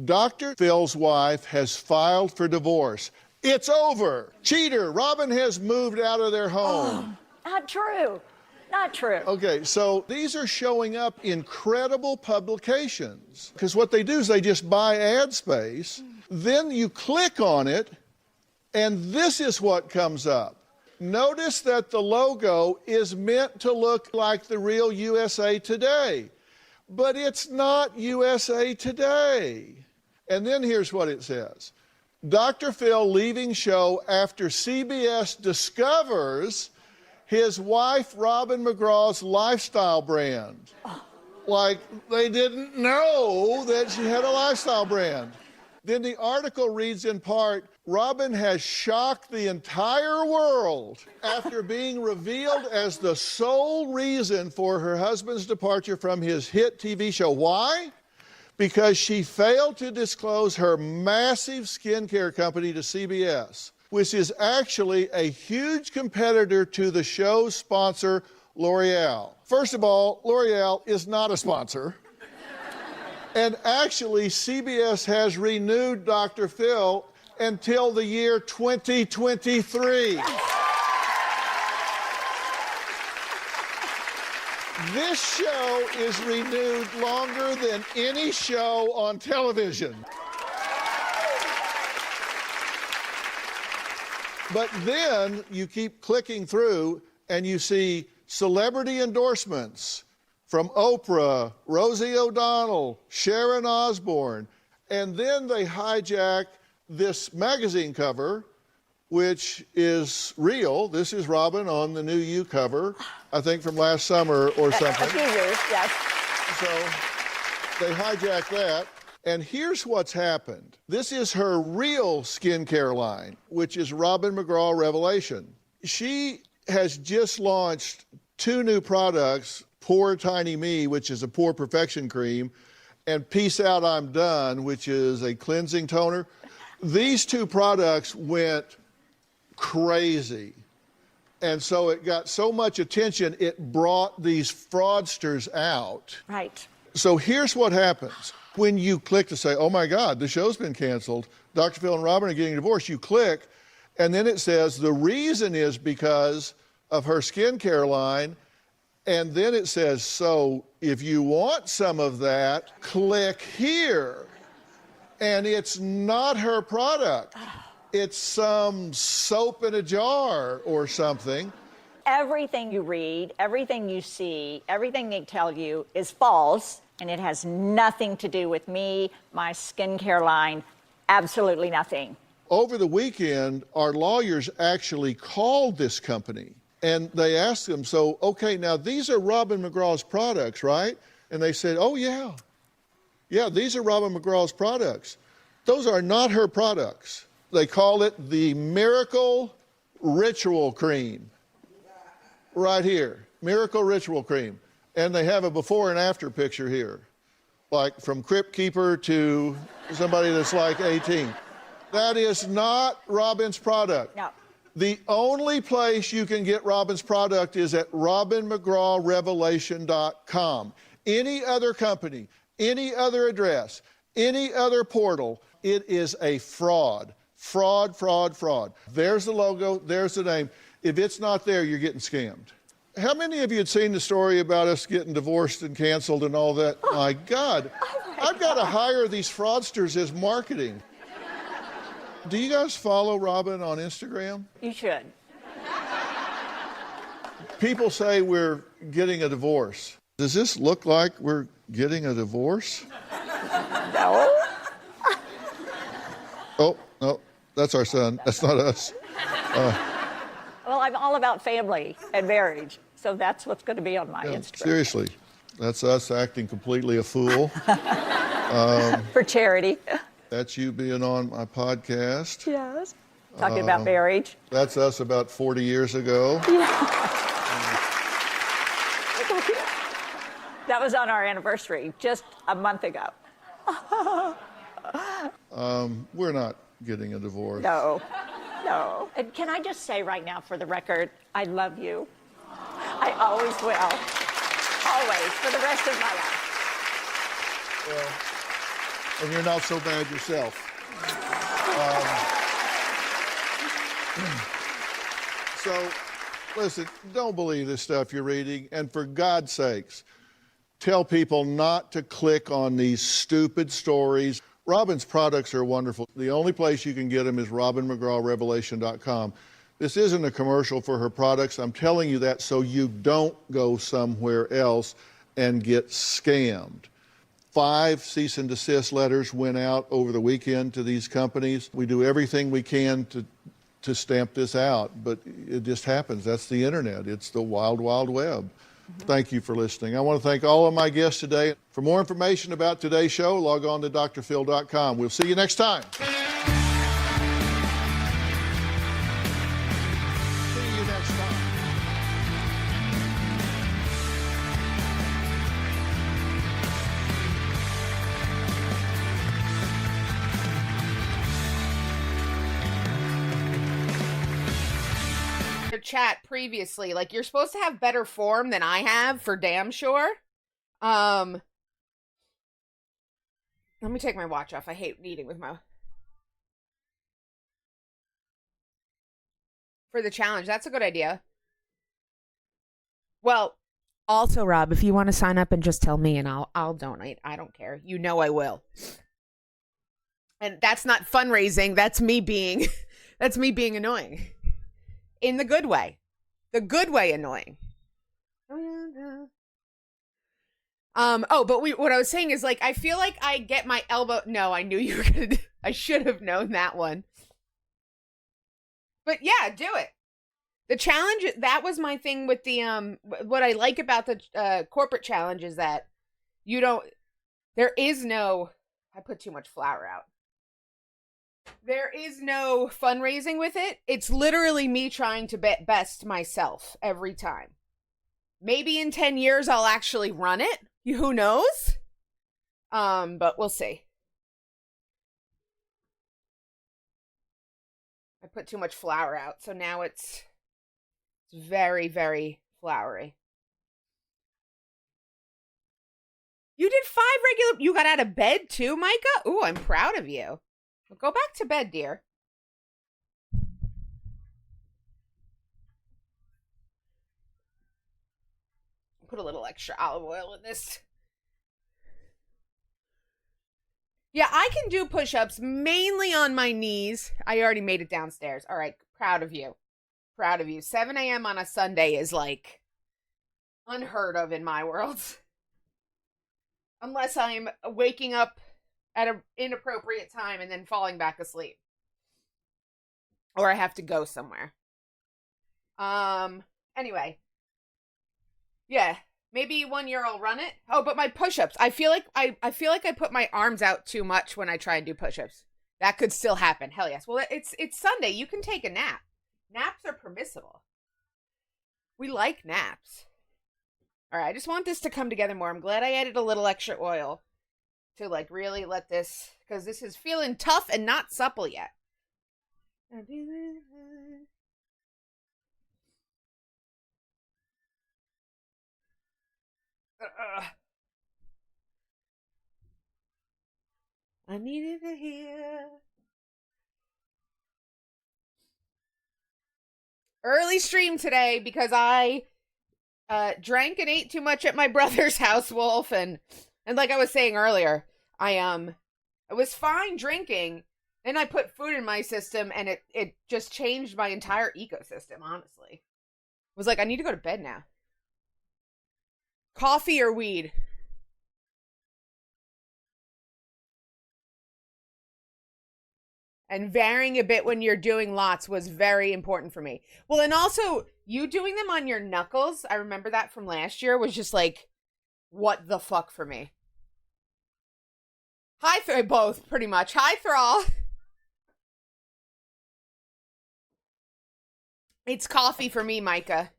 Dr. Phil's wife has filed for divorce. It's over. Cheater. Robin has moved out of their home. Oh, not true. Not true. Okay, so these are showing up in credible publications because what they do is they just buy ad space. Then you click on it, and this is what comes up. Notice that the logo is meant to look like the real USA Today, but it's not USA Today. And then here's what it says. Dr. Phil leaving show after CBS discovers his wife Robin McGraw's lifestyle brand. Like they didn't know that she had a lifestyle brand. Then the article reads in part, Robin has shocked the entire world after being revealed as the sole reason for her husband's departure from his hit TV show. Why? Because she failed to disclose her massive skincare company to CBS, which is actually a huge competitor to the show's sponsor, L'Oreal. First of all, L'Oreal is not a sponsor. And actually, CBS has renewed Dr. Phil until the year 2023. This show is renewed longer than any show on television. But then you keep clicking through and you see celebrity endorsements from Oprah, Rosie O'Donnell, Sharon Osbourne, and then they hijack this magazine cover, which is real. This is Robin on the new You cover, I think from last summer or something. A few years, yes. So they hijack that. And here's what's happened. This is her real skincare line, which is Robin McGraw Revelation. She has just launched 2 new products Poor Tiny Me, which is a pore perfection cream, and Peace Out, I'm Done, which is a cleansing toner. These two products went crazy. And so it got so much attention, it brought these fraudsters out. Right. So here's what happens. When you click to say, oh my God, the show's been canceled, Dr. Phil and Robin are getting divorced, you click, and then it says the reason is because of her skincare line. And then it says, so if you want some of that, click here. And it's not her product. It's some soap in a jar or something. Everything you read, everything you see, everything they tell you is false, and it has nothing to do with me, my skincare line, absolutely nothing. Over the weekend, our lawyers actually called this company, and they asked them, so, okay, now these are Robin McGraw's products, right? And they said, oh, yeah. Yeah, these are Robin McGraw's products. Those are not her products. They call it the Miracle Ritual Cream. Right here, Miracle Ritual Cream. And they have a before and after picture here, like from Crypt Keeper to somebody that's like 18. That is not Robin's product. No. The only place you can get Robin's product is at robinmcgrawrevelation.com. Any other company, any other address, any other portal, it is a fraud. Fraud, fraud, fraud. There's the logo, there's the name. If it's not there, you're getting scammed. How many of you had seen the story about us getting divorced and canceled and all that? Oh, my God. I've got to hire these fraudsters as marketing. Do you guys follow Robin on Instagram? You should. People say we're getting a divorce. Does this look like we're getting a divorce? No. Oh, no, that's our son. That's not us. Well, I'm all about family and marriage, so that's what's going to be on my Instagram. Seriously, that's us acting completely a fool. For charity. That's you being on my podcast. Yes. Talking about marriage. That's us about 40 years ago. Yeah. That was on our anniversary just a month ago. We're not getting a divorce. No. No. And can I just say right now, for the record, I love you. I always will. Always, for the rest of my life. Well, and you're not so bad yourself. So, listen, don't believe this stuff you're reading. And for God's sakes, tell people not to click on these stupid stories. Robin's products are wonderful. The only place you can get them is robinmcgrawrevelation.com. This isn't a commercial for her products. I'm telling you that so you don't go somewhere else and get scammed. 5 cease and desist letters went out over the weekend to these companies. We do everything we can to stamp this out, but it just happens. That's the internet. It's the wild, wild web. Thank you for listening. I want to thank all of my guests today. For more information about today's show, log on to drphil.com. We'll see you next time. See you next time. Chat previously, like, you're supposed to have better form than I have, for damn sure. Let me take my watch off. I hate eating with my... For the challenge, that's a good idea. Well, also, Rob, if you want to sign up and just tell me, and I'll donate. I don't care. You know I will. And that's not fundraising. That's me being that's me being annoying. In the good way. The good way annoying. But what I was saying is, like, I feel like I get my elbow... No, I knew you were gonna... I should have known that one. But yeah, do it. The challenge, that was my thing with the, what I like about the corporate challenge is that you don't... There is no... I put too much flour out. There is no fundraising with it. It's literally me trying to bet best myself every time. Maybe in 10 years I'll actually run it. Who knows? But we'll see. I put too much flour out, so now it's very, very floury. You did 5 regular... You got out of bed too, Micah? Ooh, I'm proud of you. Well, go back to bed, dear. Put a little extra olive oil in this. Yeah, I can do push-ups mainly on my knees. I already made it downstairs. All right, proud of you. Proud of you. 7 a.m. on a Sunday is like unheard of in my world. Unless I'm waking up at an inappropriate time and then falling back asleep. Or I have to go somewhere. Anyway. Yeah, maybe 1 year I'll run it. Oh, but my push-ups. I feel like I put my arms out too much when I try and do push-ups. That could still happen. Hell yes. Well, it's Sunday. You can take a nap. Naps are permissible. We like naps. All right, I just want this to come together more. I'm glad I added a little extra oil to like really let this, because this is feeling tough and not supple yet. I needed to hear. Early stream today because I drank and ate too much at my brother's house, Wolf, and like I was saying earlier, I was fine drinking, then I put food in my system, and it just changed my entire ecosystem, honestly. It was like, I need to go to bed now. Coffee or weed? And varying a bit when you're doing lots was very important for me. Well, and also, you doing them on your knuckles, I remember that from last year, was just like, what the fuck for me. Hi, both, pretty much. Hi, Thrall. It's coffee for me, Micah.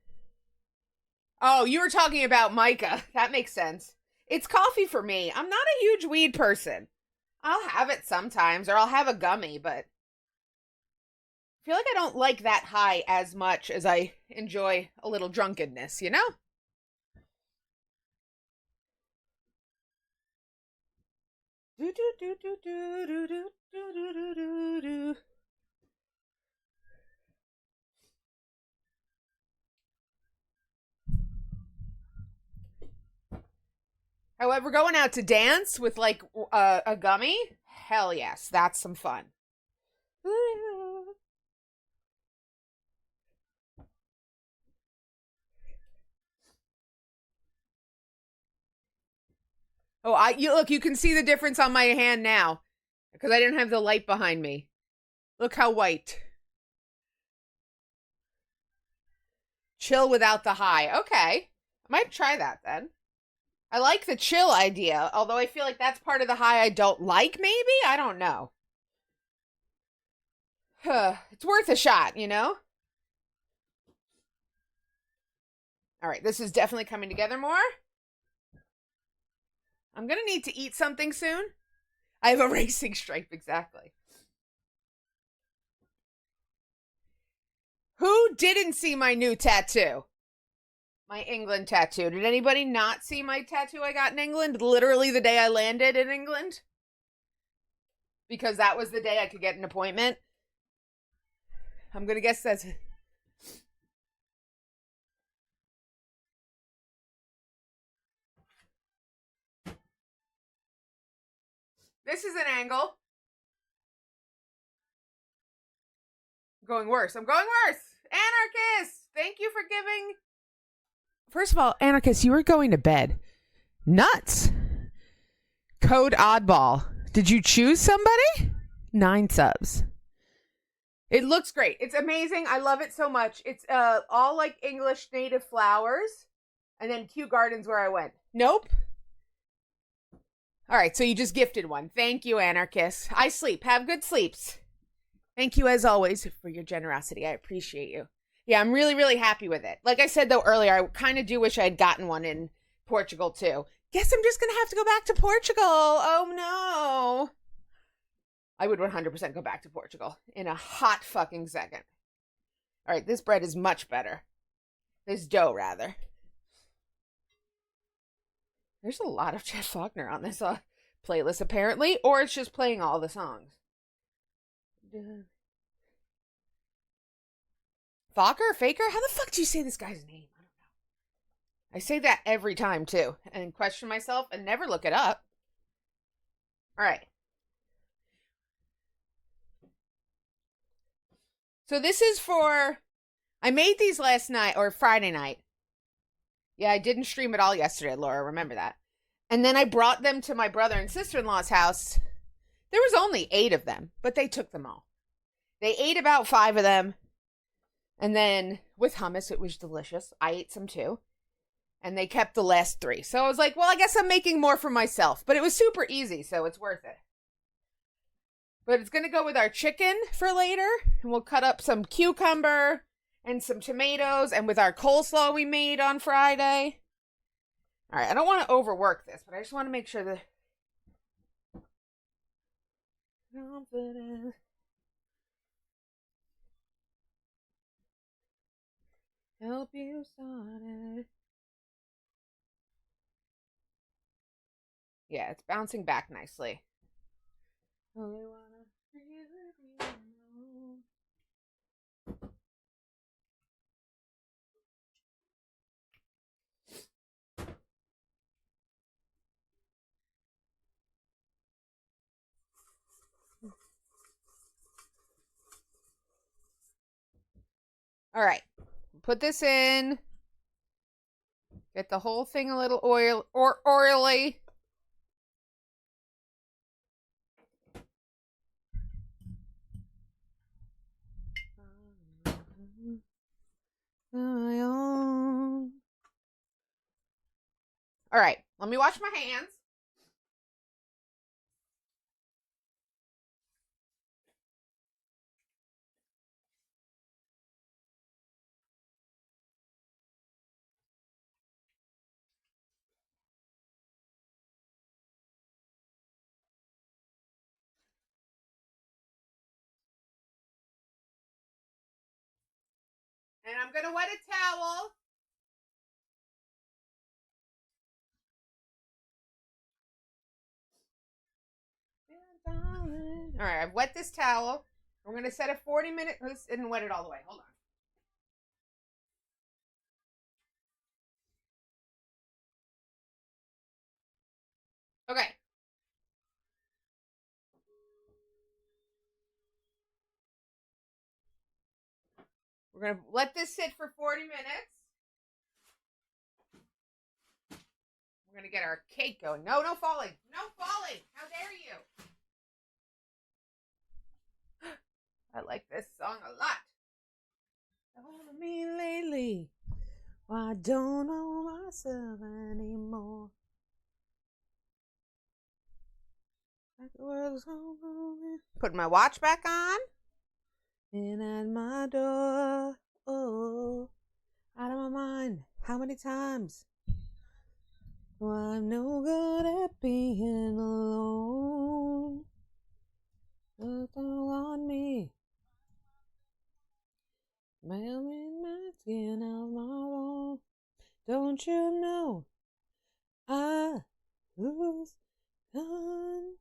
Oh, you were talking about Micah. That makes sense. It's coffee for me. I'm not a huge weed person. I'll have it sometimes, or I'll have a gummy, but I feel like I don't like that high as much as I enjoy a little drunkenness, you know? Do do do do do do do do do do do. However, going out to dance with, like, a gummy? Hell yes, that's some fun. Oh, look, you can see the difference on my hand now. Because I didn't have the light behind me. Look how white. Chill without the high. Okay. I might try that then. I like the chill idea, although I feel like that's part of the high I don't like, maybe? I don't know. It's worth a shot, you know? All right, this is definitely coming together more. I'm going to need to eat something soon. I have a racing stripe, exactly. Who didn't see my new tattoo? My England tattoo. Did anybody not see my tattoo I got in England? Literally the day I landed in England? Because that was the day I could get an appointment. I'm going to guess that's... This is an angle. I'm going worse. I'm going worse. Anarchist! Thank you for giving... First of all, Anarchist, you were going to bed. Nuts. Code Oddball. Did you choose somebody? 9 subs. It looks great. It's amazing. I love it so much. It's all like English native flowers. And then Kew Gardens where I went. Nope. All right, so you just gifted one. Thank you, Anarchist. I sleep. Have good sleeps. Thank you, as always, for your generosity. I appreciate you. Yeah, I'm really, really happy with it. Like I said, though, earlier, I kind of do wish I had gotten one in Portugal, too. Guess I'm just going to have to go back to Portugal. Oh, no. I would 100% go back to Portugal in a hot fucking second. All right, this bread is much better. This dough, rather. There's a lot of Jeff Faulkner on this playlist, apparently, or it's just playing all the songs. Faulkner or Faker? How the fuck do you say this guy's name? I don't know. I say that every time, too, and question myself and never look it up. All right. So this is for... I made these last night, or Friday night. Yeah, I didn't stream it all yesterday, Laura. Remember that. And then I brought them to my brother and sister-in-law's house. There was only 8 of them, but they took them all. They ate about 5 of them. And then with hummus, it was delicious. I ate some too. And they kept the last 3. So I was like, well, I guess I'm making more for myself. But it was super easy, so it's worth it. But it's going to go with our chicken for later. And we'll cut up some cucumber and some tomatoes. And with our coleslaw we made on Friday. All right, I don't want to overwork this, but I just want to make sure that... Confidence. Help you start it. Yeah, it's bouncing back nicely. Only wanna really know. All right, put this in. Get the whole thing a little oily. All right, let me wash my hands. And I'm going to wet a towel. All right, I've wet this towel. We're going to set a 40-minute... This didn't wet it all the way. Hold on. Okay. We're going to let this sit for 40 minutes. We're going to get our cake going. No falling. No falling. How dare you? I like this song a lot. Hold me lately. I don't know myself anymore. Put my watch back on. In at my door. Oh, out of my mind. How many times? Well, I'm no good at being alone. But don't want me. Melting my skin off my wall. Don't you know I lose control?